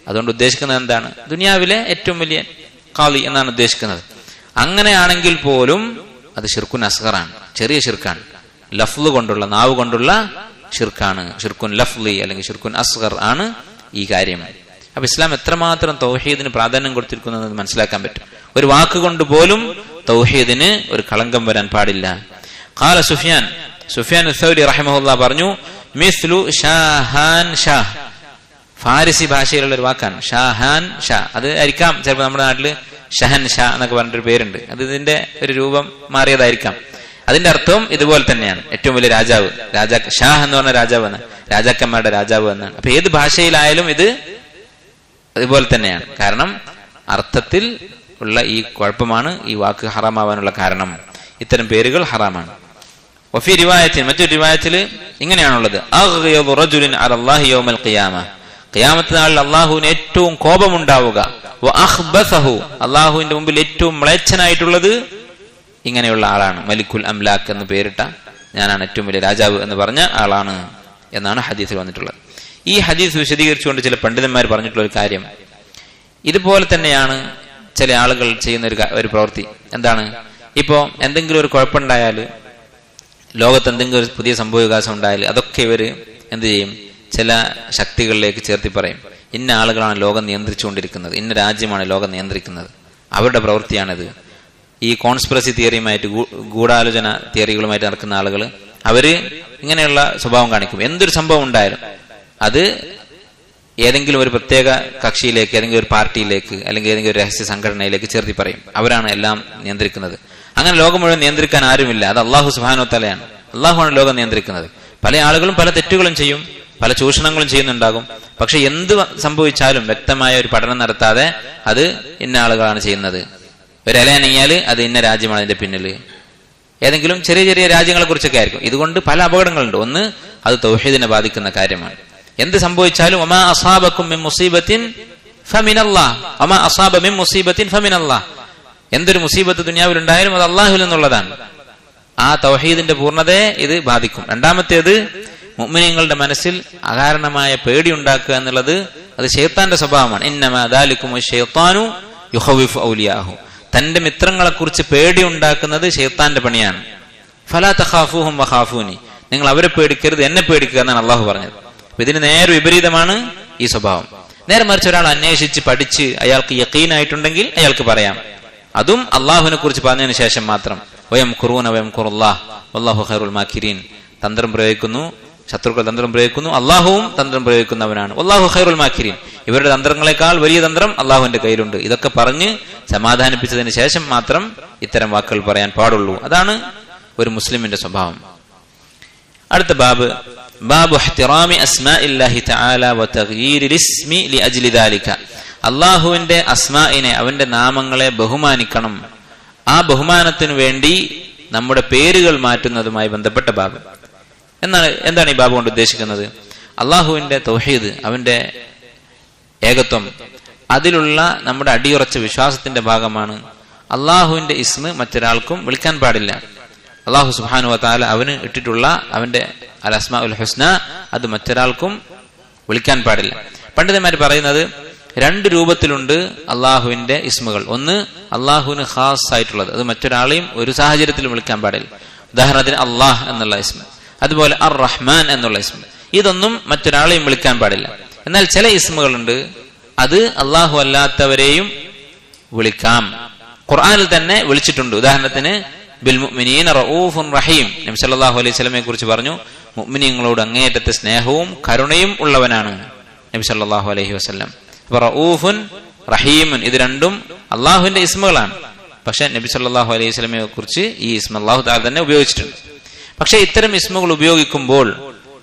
അതുകൊണ്ട് ഉദ്ദേശിക്കുന്നത് എന്താണ്? ദുനിയാവിലെ ഏറ്റവും വലിയ ഖാദി എന്നാണ് ഉദ്ദേശിക്കുന്നത്. അങ്ങനെയാണെങ്കിൽ പോലും അത് ശിർക്കുൻ അസ്ഗറാണ്, ചെറിയ ശിർക്കാണ്, ലഫ്ള് കൊണ്ടുള്ള, നാവ് കൊണ്ടുള്ള ഷിർക്കാണ്. ഷിർക്കുൻ ലഫ്ളി അല്ലെങ്കിൽ ഷിർക്കുൻ അസ്ഗർ ആണ് ഈ കാര്യം. അപ്പൊ ഇസ്ലാം എത്രമാത്രം തൗഹീദിന് പ്രാധാന്യം കൊടുത്തിരിക്കുന്നത് മനസ്സിലാക്കാൻ പറ്റും. ഒരു വാക്കുകൊണ്ട് പോലും തൗഹീദിന് ഒരു കളങ്കം വരാൻ പാടില്ല. ഖാല സുഫിയാൻ അസ്സൗരി റഹിമഹുല്ലാ പറഞ്ഞു, മിസ്ലു ഷാഹാൻ ഷാഹ്, ഫാരിസി ഭാഷയിലുള്ള ഒരു വാക്കാണ് ഷാഹാൻ ഷാ. അത് ആയിരിക്കാം ചിലപ്പോൾ നമ്മുടെ നാട്ടില് ഷഹൻ ഷാ എന്നൊക്കെ പറഞ്ഞിട്ടൊരു പേരുണ്ട്, അത് ഇതിന്റെ ഒരു രൂപം മാറിയതായിരിക്കാം. അതിന്റെ അർത്ഥം ഇതുപോലെ തന്നെയാണ്, ഏറ്റവും വലിയ രാജാവ്, ഷാഹ് എന്ന് പറഞ്ഞ രാജാവ് എന്നാണ്, രാജാക്കന്മാരുടെ രാജാവ് എന്നാണ്. അപ്പൊ ഏത് ഭാഷയിലായാലും ഇത് അതുപോലെ തന്നെയാണ്. കാരണം അർത്ഥത്തിൽ ഉള്ള ഈ കുഴപ്പമാണ് ഈ വാക്ക് ഹറാമാവാനുള്ള കാരണം. ഇത്തരം പേരുകൾ ഹറാമാണ്. വഫി റിവായത്തിൽ, മറ്റൊരു റിവായത്തിൽ ഇങ്ങനെയാണുള്ളത്, അഗ്യദു റജുലിൻ അലല്ലാഹി യൗമൽ ഖിയാമ, ഖിയാമത്ത് നാളിൽ അല്ലാഹുവിന് ഏറ്റവും കോപമുണ്ടാവുക, വ അഖ്ബസഹു, അല്ലാഹുവിന്റെ മുമ്പിൽ ഏറ്റവും മ്ലേച്ഛനായിട്ടുള്ളത് ഇങ്ങനെയുള്ള ആളാണ്. മലിക്കുൽ അംലാക്ക് എന്ന് പേരിട്ട, ഞാനാണ് ഏറ്റവും വലിയ രാജാവ് എന്ന് പറഞ്ഞ ആളാണ് എന്നാണ് ഹദീസിൽ വന്നിട്ടുള്ളത്. ഈ ഹദീസ് വിശദീകരിച്ചുകൊണ്ട് ചില പണ്ഡിതന്മാർ പറഞ്ഞിട്ടുള്ള ഒരു കാര്യം, ഇതുപോലെ തന്നെയാണ് ചില ആളുകൾ ചെയ്യുന്ന ഒരു പ്രവൃത്തി. എന്താണ്? ഇപ്പോ എന്തെങ്കിലും ഒരു കുഴപ്പമുണ്ടായാൽ, ലോകത്ത് എന്തെങ്കിലും ഒരു പുതിയ സംഭവവികാസം ഉണ്ടായാൽ അതൊക്കെ ഇവര് എന്ത് ചെയ്യും? ചില ശക്തികളിലേക്ക് ചേർത്തി പറയും, ഇന്ന ആളുകളാണ് ലോകം നിയന്ത്രിച്ചുകൊണ്ടിരിക്കുന്നത്, ഇന്ന രാജ്യമാണ് ലോകം നിയന്ത്രിക്കുന്നത്, അവരുടെ പ്രവൃത്തിയാണിത്. ഈ കോൺസ്പിറസി തിയറിയുമായിട്ട്, ഗൂഢാലോചന തിയറികളുമായിട്ട് നടക്കുന്ന ആളുകൾ അവര് ഇങ്ങനെയുള്ള സ്വഭാവം കാണിക്കും. എന്തൊരു സംഭവം ഉണ്ടായാലും അത് ഏതെങ്കിലും ഒരു പ്രത്യേക കക്ഷിയിലേക്ക്, ഏതെങ്കിലും ഒരു പാർട്ടിയിലേക്ക്, അല്ലെങ്കിൽ ഏതെങ്കിലും ഒരു രഹസ്യ സംഘടനയിലേക്ക് ചേർത്തി പറയും, അവരാണ് എല്ലാം നിയന്ത്രിക്കുന്നത്. അങ്ങനെ ലോകം മുഴുവൻ നിയന്ത്രിക്കാൻ ആരുമില്ല, അത് അള്ളാഹു സുബ്ഹാനഹു വ തആലയാണ്. അള്ളാഹുവാണ് ലോകം നിയന്ത്രിക്കുന്നത്. പല ആളുകളും പല തെറ്റുകളും ചെയ്യും, പല ചൂഷണങ്ങളും ചെയ്യുന്നുണ്ടാകും. പക്ഷെ എന്ത് സംഭവിച്ചാലും വ്യക്തമായ ഒരു പഠനം നടത്താതെ അത് ഇന്ന ആളുകളാണ് ചെയ്യുന്നത്, ഒരു ഇല അനങ്ങിയാൽ അത് ഇന്ന രാജ്യമാണ് അതിന്റെ പിന്നിൽ, ഏതെങ്കിലും ചെറിയ ചെറിയ രാജ്യങ്ങളെ കുറിച്ചൊക്കെ ആയിരിക്കും. ഇതുകൊണ്ട് പല അപകടങ്ങളുണ്ട്. ഒന്ന്, അത് തൗഹീദിനെ ബാധിക്കുന്ന കാര്യമാണ്. എന്ത് സംഭവിച്ചാലും വമാ അസാബകും മിൻ മുസീബത്തിൻ ഫമിനല്ലാഹ്, വമാ അസാബ മിൻ മുസീബത്തിൻ ഫമിനല്ലാഹ്, എന്തൊരു മുസീബത്ത് ദുനിയാവിൽ ഉണ്ടായാലും അത് അല്ലാഹുവിൽ നിന്നുള്ളതാണ്. ആ തൗഹീദിന്റെ പൂർണ്ണതയെ ഇത് ബാധിക്കും. രണ്ടാമത്തേത്, മുഅ്മിനീങ്ങളുടെ മനസ്സിൽ അകാരണമായ പേടി ഉണ്ടാക്കുക എന്നുള്ളത് അത് ശൈത്താന്റെ സ്വഭാവമാണ്. ഇന്നമാ ദാലികുമു ശൈത്താനു യുഖവിഫു ഔലിയാഹു. തന്റെ മിത്രങ്ങളെ കുറിച്ച് പേടി ഉണ്ടാക്കുന്നത് ശൈത്താന്റെ പണിയാണ്. ഫലാ തഖാഫൂഹും വഖാഫൂനി, നിങ്ങൾ അവരെ പേടിക്കരുത്, എന്നെ പേടിക്കുക എന്നാണ് അള്ളാഹു പറഞ്ഞത്. അപ്പൊ ഇതിന് നേരെ വിപരീതമാണ് ഈ സ്വഭാവം. നേരെ മറിച്ച് ഒരാൾ അന്വേഷിച്ച് പഠിച്ച് അയാൾക്ക് യഖീനായിട്ടുണ്ടെങ്കിൽ അയാൾക്ക് പറയാം. അതും അള്ളാഹുവിനെ കുറിച്ച് പറഞ്ഞതിന് ശേഷം മാത്രം. വയംകുറൂന വയംകുറുല്ലാഹ് വല്ലാഹു ഖൈറുൽ മാക്കിരീൻ. തന്ത്രം പ്രയോഗിക്കുന്നു, ശത്രുക്കൾ തന്ത്രം പ്രയോഗിക്കുന്നു, അള്ളാഹുവും തന്ത്രം പ്രയോഗിക്കുന്നവനാണ്. വല്ലാഹു ഖൈറുൽ മാക്കിരീൻ. ഇവരുടെ തന്ത്രങ്ങളെക്കാൾ വലിയ തന്ത്രം അള്ളാഹുവിന്റെ കയ്യിലുണ്ട്. ഇതൊക്കെ പറഞ്ഞ് സമാധാനിപ്പിച്ചതിന് ശേഷം മാത്രം ഇത്തരം വാക്കുകൾ പറയാൻ പാടുള്ളൂ. അതാണ് ഒരു മുസ്ലിമിന്റെ സ്വഭാവം. അടുത്ത ബാബ്, ബാബു ഇഹ്തിറാമി അസ്മാഇല്ലാഹി തആല വതഗ്യീരിൽ ഇസ്മി ലിഅജ്ലി ദാലിക. അള്ളാഹുവിന്റെ അസ്മാഇനെ, അവന്റെ നാമങ്ങളെ ബഹുമാനിക്കണം. ആ ബഹുമാനത്തിനു വേണ്ടി നമ്മുടെ പേരുകൾ മാറ്റുന്നതുമായി ബന്ധപ്പെട്ട ബാബ്. എന്താണ് ഈ ബാബ് കൊണ്ട് ഉദ്ദേശിക്കുന്നത്? അള്ളാഹുവിന്റെ തൗഹീദ്, അവന്റെ ഏകത്വം, അതിലുള്ള നമ്മുടെ അടിയുറച്ച വിശ്വാസത്തിന്റെ ഭാഗമാണ്. അള്ളാഹുവിന്റെ ഇസ്മ മറ്റൊരാൾക്കും വിളിക്കാൻ പാടില്ല. അള്ളാഹു സുബ്ഹാനഹു വ തആല അവന് ഇട്ടിട്ടുള്ള അവന്റെ അൽ അസ്മാഉൽ ഹുസ്ന അത് മറ്റൊരാൾക്കും വിളിക്കാൻ പാടില്ല. പണ്ഡിതന്മാർ പറയുന്നത് രണ്ട് രൂപത്തിലുണ്ട് അള്ളാഹുവിന്റെ ഇസ്മുകൾ. ഒന്ന് അള്ളാഹുവിന് ഖാസ് ആയിട്ടുള്ളത്, അത് മറ്റൊരാളെയും ഒരു സാഹചര്യത്തിലും വിളിക്കാൻ പാടില്ല. ഉദാഹരണത്തിന് അള്ളാഹ് എന്നുള്ള ഇസ്മ, അതുപോലെ അർ റഹ്മാൻ എന്നുള്ള ഇസ്മ, ഇതൊന്നും മറ്റൊരാളെയും വിളിക്കാൻ പാടില്ല. എന്നാൽ ചില ഇസ്മുകളുണ്ട്, അത് അള്ളാഹു അല്ലാത്തവരെയും വിളിക്കാം. ഖുർആനിൽ തന്നെ വിളിച്ചിട്ടുണ്ട്. ഉദാഹരണത്തിന് ബിൽ മുഅ്മിനീന റഊഫുൻ റഹീം. നബി സല്ലല്ലാഹു അലൈഹി വസല്ലമയെ കുറിച്ച് പറഞ്ഞു, മുഅ്മിനീങ്ങളോട് അങ്ങേയറ്റത്തെ സ്നേഹവും കരുണയും ഉള്ളവനാണ് നബി സല്ലല്ലാഹു അലൈഹി വസല്ലം. അപ്പൊ റഊഫുൻ റഹീമുൻ ഇത് രണ്ടും അള്ളാഹുവിന്റെ ഇസ്മുകളാണ്. പക്ഷെ നബി സല്ലല്ലാഹു അലൈഹി വസല്ലമയെ കുറിച്ച് ഈ ഇസ്മ അള്ളാഹു തആല തന്നെ ഉപയോഗിച്ചിട്ടുണ്ട്. പക്ഷെ ഇത്തരം ഇസ്മുകൾ ഉപയോഗിക്കുമ്പോൾ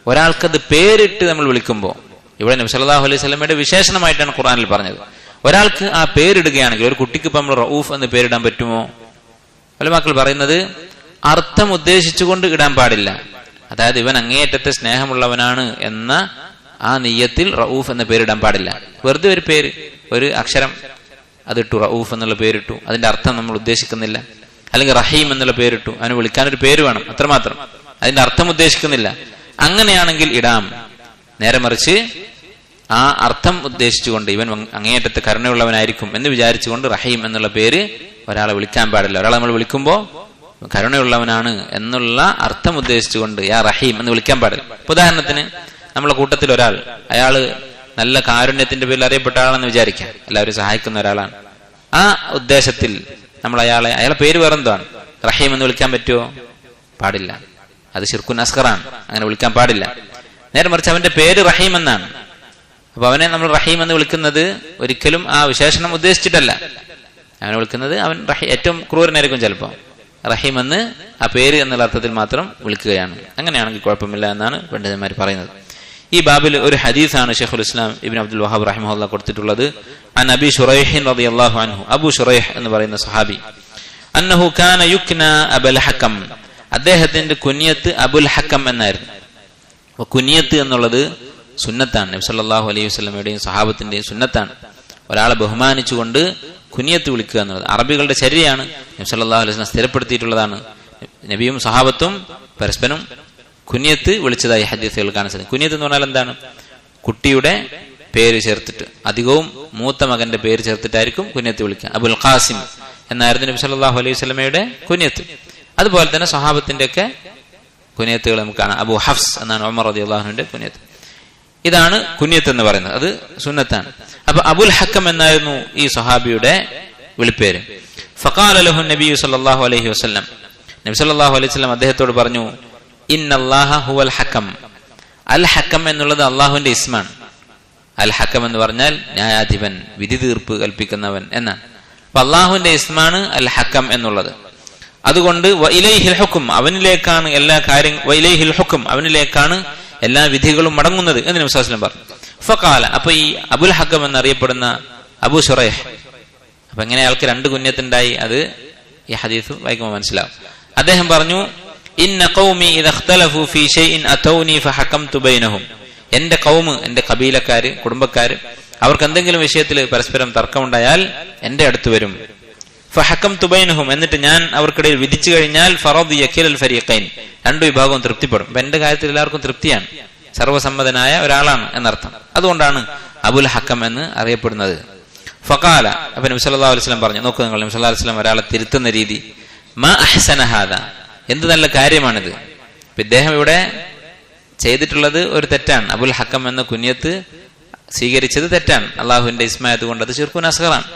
ഒരാൾക്കത് പേരിട്ട് നമ്മൾ വിളിക്കുമ്പോൾ, ഇവിടെ നബി സല്ലല്ലാഹു അലൈഹി വസല്ലമയുടെ വിശേഷണമായിട്ടാണ് ഖുർആനിൽ പറഞ്ഞത്. ഒരാൾക്ക് ആ പേരിടുകയാണെങ്കിൽ, ഒരു കുട്ടിക്ക് ഇപ്പം നമ്മൾ റഊഫ് എന്ന് പേരിടാൻ പറ്റുമോ? ഉലമാക്കൾ പറയുന്നത് അർത്ഥം ഉദ്ദേശിച്ചുകൊണ്ട് ഇടാൻ പാടില്ല. അതായത് ഇവൻ അങ്ങേയറ്റത്തെ സ്നേഹമുള്ളവനാണ് എന്ന ആ നിയ്യത്തിൽ റഊഫ് എന്ന പേരിടാൻ പാടില്ല. വെറുതെ ഒരു പേര്, ഒരു അക്ഷരം അതിട്ടു, റഊഫ് എന്നുള്ള പേരിട്ടു, അതിന്റെ അർത്ഥം നമ്മൾ ഉദ്ദേശിക്കുന്നില്ല. അല്ലെങ്കിൽ റഹീം എന്നുള്ള പേരിട്ടു, അവന് വിളിക്കാനൊരു പേര് വേണം, അത്രമാത്രം, അതിന്റെ അർത്ഥം ഉദ്ദേശിക്കുന്നില്ല. അങ്ങനെയാണെങ്കിൽ ഇടാം. നേരെ മറിച്ച് ആ അർത്ഥം ഉദ്ദേശിച്ചുകൊണ്ട് ഇവൻ അങ്ങേയറ്റത്തെ കരുണയുള്ളവനായിരിക്കും എന്ന് വിചാരിച്ചുകൊണ്ട് റഹീം എന്നുള്ള പേര് ഒരാളെ വിളിക്കാൻ പാടില്ല. ഒരാളെ നമ്മൾ വിളിക്കുമ്പോൾ കരുണയുള്ളവനാണ് എന്നുള്ള അർത്ഥം ഉദ്ദേശിച്ചുകൊണ്ട് യാ റഹീം എന്ന് വിളിക്കാൻ പാടില്ല. ഉദാഹരണത്തിന് നമ്മളെ കൂട്ടത്തിൽ ഒരാൾ, അയാള് നല്ല കാരുണ്യത്തിന്റെ പേരിൽ അറിയപ്പെട്ട ആളാണെന്ന് വിചാരിക്കാം, എല്ലാവരും സഹായിക്കുന്ന ഒരാളാണ്. ആ ഉദ്ദേശത്തിൽ നമ്മൾ അയാളെ പേര് വേറെന്താണ്, റഹീം എന്ന് വിളിക്കാൻ പറ്റുമോ? പാടില്ല. അത് ശിർക്കുൻ അസ്ഗറാണ്, അങ്ങനെ വിളിക്കാൻ പാടില്ല. നേരെ മറിച്ച് അവന്റെ പേര് റഹീം എന്നാണ്. അപ്പൊ അവനെ നമ്മൾ റഹീം എന്ന് വിളിക്കുന്നത് ഒരിക്കലും ആ വിശേഷണം ഉദ്ദേശിച്ചിട്ടല്ല. അവനെ വിളിക്കുന്നത് അവൻ ഏറ്റവും ക്രൂരനായിരിക്കും ചിലപ്പോൾ. റഹീം എന്ന് ആ പേര് എന്നുള്ള അർത്ഥത്തിൽ മാത്രം വിളിക്കുകയാണ്. അങ്ങനെയാണെങ്കിൽ കുഴപ്പമില്ല എന്നാണ് പണ്ഡിതന്മാർ പറയുന്നത്. ഈ ബാബിൽ ഒരു ഹദീസാണ് ശൈഖുൽ ഇസ്ലാം ഇബ്നു അബ്ദുൽ വഹാബ് റഹിമഹുല്ലാഹ് കൊടുത്തിട്ടുള്ളത്. അൻ അബി ശുറൈഹ് റളിയല്ലാഹു അൻഹു, അബൂ ശുറൈഹ് എന്ന് പറയുന്ന സഹാബി, അന്നഹു കാന യുക്ന അബുൽ ഹക്കം, അദ്ദേഹത്തിന്റെ കുനിയത്ത് അബുൽ ഹക്കം എന്നായിരുന്നു. അപ്പൊ കുനിയത്ത് എന്നുള്ളത് സുന്നത്താണ്, നബി സല്ലല്ലാഹു അലൈഹി വസല്ലമയുടെയും സഹാബത്തിന്റെയും സുന്നത്താണ്. ഒരാളെ ബഹുമാനിച്ചുകൊണ്ട് കുനിയത്ത് വിളിക്കുക എന്നുള്ളത് അറബികളുടെ ചര്യയാണ്. നബി സല്ലല്ലാഹു അലൈഹി വസല്ലം സ്ഥിരപ്പെടുത്തിയിട്ടുള്ളതാണ്. നബിയും സഹാബത്തും പരസ്പരം കുനിയത്ത് വിളിച്ചതായി ഹദീസുകൾ കാണാൻ സാധിക്കും. കുനിയത്ത് എന്ന് പറഞ്ഞാൽ എന്താണ്? കുട്ടിയുടെ പേര് ചേർത്തിട്ട്, അധികവും മൂത്ത മകന്റെ പേര് ചേർത്തിട്ടായിരിക്കും കുനിയത്ത് വിളിക്കുക. അബുൽ ഖാസിം എന്നായിരുന്നു നബി സല്ലല്ലാഹു അലൈഹി വസല്ലമയുടെ കുനിയത്ത്. അതുപോലെ തന്നെ സഹാബത്തിന്റെ ഒക്കെ കുനിയത്തുകൾ നമുക്ക് കാണാം. അബു ഹഫ്സ് എന്നാണ് ഉമർ റളിയല്ലാഹു അൻഹുവിന്റെ കുനിയത്ത്. ഇതാണ് കുനിയത്ത് എന്ന് പറയുന്നത്, അത് സുന്നത്താണ്. അപ്പൊ അബുൽ ഹക്കം എന്നായിരുന്നു ഈ സഹാബിയുടെ വിളിപ്പേര്. ഫഖാല ലഹു നബി സല്ലല്ലാഹു അലൈഹി വസല്ലം, നബി സല്ലല്ലാഹു അലൈഹി വസല്ലം അദ്ദേഹത്തോട് പറഞ്ഞു, ഇന്നല്ലാഹ ഹുവൽ ഹക്കം. അൽ ഹക്കം എന്നുള്ളത് അള്ളാഹുവിന്റെ ഇസ്മാണ്. അൽ ഹക്കം എന്ന് പറഞ്ഞാൽ ന്യായാധിപൻ, വിധി തീർപ്പ് കൽപ്പിക്കുന്നവൻ എന്നാണ്. അപ്പൊ അള്ളാഹുവിന്റെ ഇസ്മാണ് അൽ ഹക്കം എന്നുള്ളത്. അതുകൊണ്ട് വഇലൈഹിൽ ഹുക്ം, അവനിലേക്കാണ് എല്ലാ കാര്യങ്ങളും, വഇലൈഹിൽ ഹുക്ം, അവനിലേക്കാണ് എല്ലാ വിധികളും മടങ്ങുന്നത് എന്ന് നബി സല്ലല്ലാഹു അലൈഹി വസല്ലം പറഞ്ഞു. ഫഖാല, അപ്പൊ ഈ അബുൽ ഹക്കം എന്നറിയപ്പെടുന്ന അബൂ ശുറൈഹ്, അപ്പൊ എങ്ങനെ അയാൾക്ക് രണ്ട് കുഞ്ഞത്തുണ്ടായി? അത് ഈ ഹദീസ് വായിക്കുമ്പോൾ മനസ്സിലാവും. അദ്ദേഹം പറഞ്ഞു, ഇന്ന ഖൗമി ഇദ ഇഖ്തലഫു ഫീ ഷൈഇൻ അതൗനി ഫഹകംതു ബൈനഹും, എന്റെ ഖൗമ്, എന്റെ കബീലക്കാര്, കുടുംബക്കാര്, അവർക്ക് എന്തെങ്കിലും വിഷയത്തിൽ പരസ്പരം തർക്കമുണ്ടായാൽ എന്റെ അടുത്ത് വരും. ഫഹക്കംതു ബൈനഹും, എന്നിട്ട് ഞാൻ അവർക്കിടയിൽ വിധിച്ചു കഴിഞ്ഞാൽ ഫറദിയ കിലൽ ഫരീഖൈൻ, രണ്ടു വിഭാഗവും തൃപ്തിപ്പെടും. അപ്പൊ എന്റെ കാര്യത്തിൽ എല്ലാവർക്കും തൃപ്തിയാണ്, സർവസമ്മതനായ ഒരാളാണ് എന്നർത്ഥം. അതുകൊണ്ടാണ് അബുൽ ഹക്കം എന്ന് അറിയപ്പെടുന്നത്. ഫഖാല, അപ്പൊ നബി സല്ലല്ലാഹു അലൈഹി വസല്ലം പറഞ്ഞു, നോക്കൂ നിങ്ങൾ, നബി സല്ലല്ലാഹു അലൈഹി വസല്ലം ഒരാളെ തിരുത്തുന്ന രീതി. മാ അഹ്സന ഹാദാ, എന്ത് നല്ല കാര്യമാണിത്. ഇദ്ദേഹം ഇവിടെ ചെയ്തിട്ടുള്ളത് ഒരു തെറ്റാണ്. അബുൽ ഹക്കം എന്ന കുനിയത്ത് സ്വീകരിച്ചത് തെറ്റാണ്. അള്ളാഹുവിന്റെ ഇസ്മായത് കൊണ്ട് അത് ശിർക്കുൻ അസ്ഗറാണ്.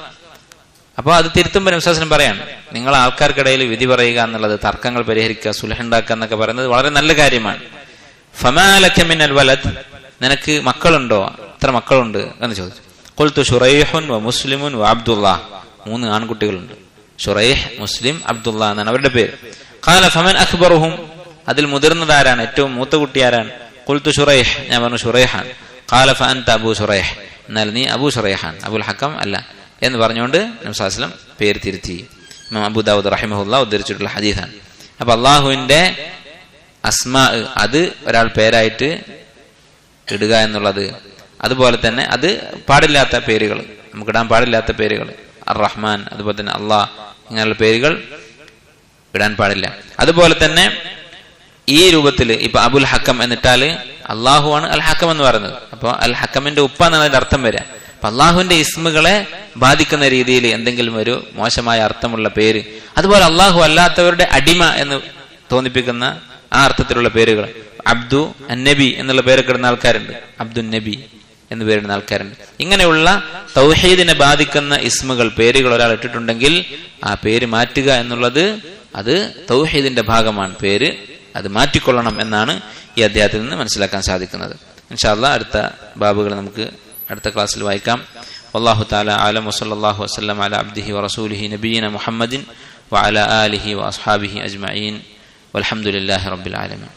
അപ്പൊ അത് തിരുത്തുമ്പോൾ നബി സല്ലല്ലാഹു അലൈഹി വസല്ലം പറയാണ്, നിങ്ങൾ ആൾക്കാർക്കിടയിൽ വിധി പറയുക എന്നുള്ളത്, തർക്കങ്ങൾ പരിഹരിക്കുക, സുലഹ് ഉണ്ടാക്കുക എന്നൊക്കെ പറയുന്നത് വളരെ നല്ല കാര്യമാണ്. ഫമാ ലക മിനൽ വലദ്, നിനക്ക് മക്കളുണ്ടോ, എത്ര മക്കളുണ്ട് എന്ന് ചോദിച്ചു. ഖുൽതു ശുറൈഹുൻ വ മുസ്ലിമുൻ വ അബ്ദുല്ലാഹ്, 3 ആൺകുട്ടികളുണ്ട്. ശുറൈഹ്, മുസ്ലിം, അബ്ദുല്ലാഹ് എന്നാണ് അവരുടെ പേര്. ഖാല ഫമൻ അക്ബറുഹും, അതിൽ മുതിർന്നതാരാണ്, ഏറ്റവും മൂത്ത കുട്ടി ആരാണ്? ഖുൽതു ശുറൈഹ്, ഞാൻ പറഞ്ഞു ശുറൈഹാൻ. ഖാല ഫഅൻത അബൂ ശുറൈഹ്, എന്നാൽ നീ അബൂ ശുറൈഹാൻ, അബുൽ ഹക്കം അല്ല എന്ന് പറഞ്ഞുകൊണ്ട് നബി സല്ലല്ലാഹു അലൈഹി വസല്ലം പേര് തിരുത്തി. ഇമാം അബൂ ദാവൂദ് റഹിമഹുല്ലാഹ് ഉദ്ധരിച്ചിട്ടുള്ള ഹദീസാണ്. അപ്പൊ അള്ളാഹുവിന്റെ അസ്മാ, അത് ഒരാൾ പേരായിട്ട് ഇടുക എന്നുള്ളത്, അതുപോലെ തന്നെ അത് പാടില്ലാത്ത പേരുകൾ, നമുക്ക് ഇടാൻ പാടില്ലാത്ത പേരുകൾ, അർ റഹ്മാൻ, അതുപോലെ തന്നെ അള്ളാഹ്, ഇങ്ങനെയുള്ള പേരുകൾ ഇടാൻ പാടില്ല. അതുപോലെ തന്നെ ഈ രൂപത്തിൽ ഇപ്പൊ അബുൽ ഹക്കം എന്നിട്ടാല് അള്ളാഹു ആണ് അൽ ഹക്കം എന്ന് പറയുന്നത്. അപ്പൊ അൽ ഹക്കമിന്റെ ഉപ്പ എന്നാണ് അതിന്റെ അർത്ഥം വരിക. അപ്പൊ അള്ളാഹുവിന്റെ ഇസ്മുകളെ ബാധിക്കുന്ന രീതിയിൽ എന്തെങ്കിലും ഒരു മോശമായ അർത്ഥമുള്ള പേര്, അതുപോലെ അള്ളാഹു അല്ലാത്തവരുടെ അടിമ എന്ന് തോന്നിപ്പിക്കുന്ന ആ അർത്ഥത്തിലുള്ള പേരുകൾ, അബ്ദു അന്നബി എന്നുള്ള പേരൊക്കെ ഇടുന്ന ആൾക്കാരുണ്ട്, അബ്ദുൻ നബി എന്ന് പേരിടുന്ന ആൾക്കാരുണ്ട്. ഇങ്ങനെയുള്ള തൗഹീദിനെ ബാധിക്കുന്ന ഇസ്മുകൾ, പേരുകൾ ഒരാൾ ഇട്ടിട്ടുണ്ടെങ്കിൽ ആ പേര് മാറ്റുക എന്നുള്ളത് അത് തൗഹീദിന്റെ ഭാഗമാണ്. പേര് അത് മാറ്റിക്കൊള്ളണം എന്നാണ് ഈ അധ്യായത്തിൽ നിന്ന് മനസ്സിലാക്കാൻ സാധിക്കുന്നത്. ഇൻഷാ അല്ലാഹ് അടുത്ത ബാബുകൾ നമുക്ക് അടുത്ത ക്ലാസ്സിൽ വായിക്കാം. വല്ലാഹു തആല അഅലം വസല്ലല്ലാഹു വസല്ലം അലാ അബ്ദിഹി വറസൂലിഹി നബിയിന മുഹമ്മദിൻ വഅലാ ആലിഹി വഅസ്ഹാബിഹി അജ്മഈൻ വൽഹംദുലില്ലാഹി റബ്ബിൽ ആലമീൻ.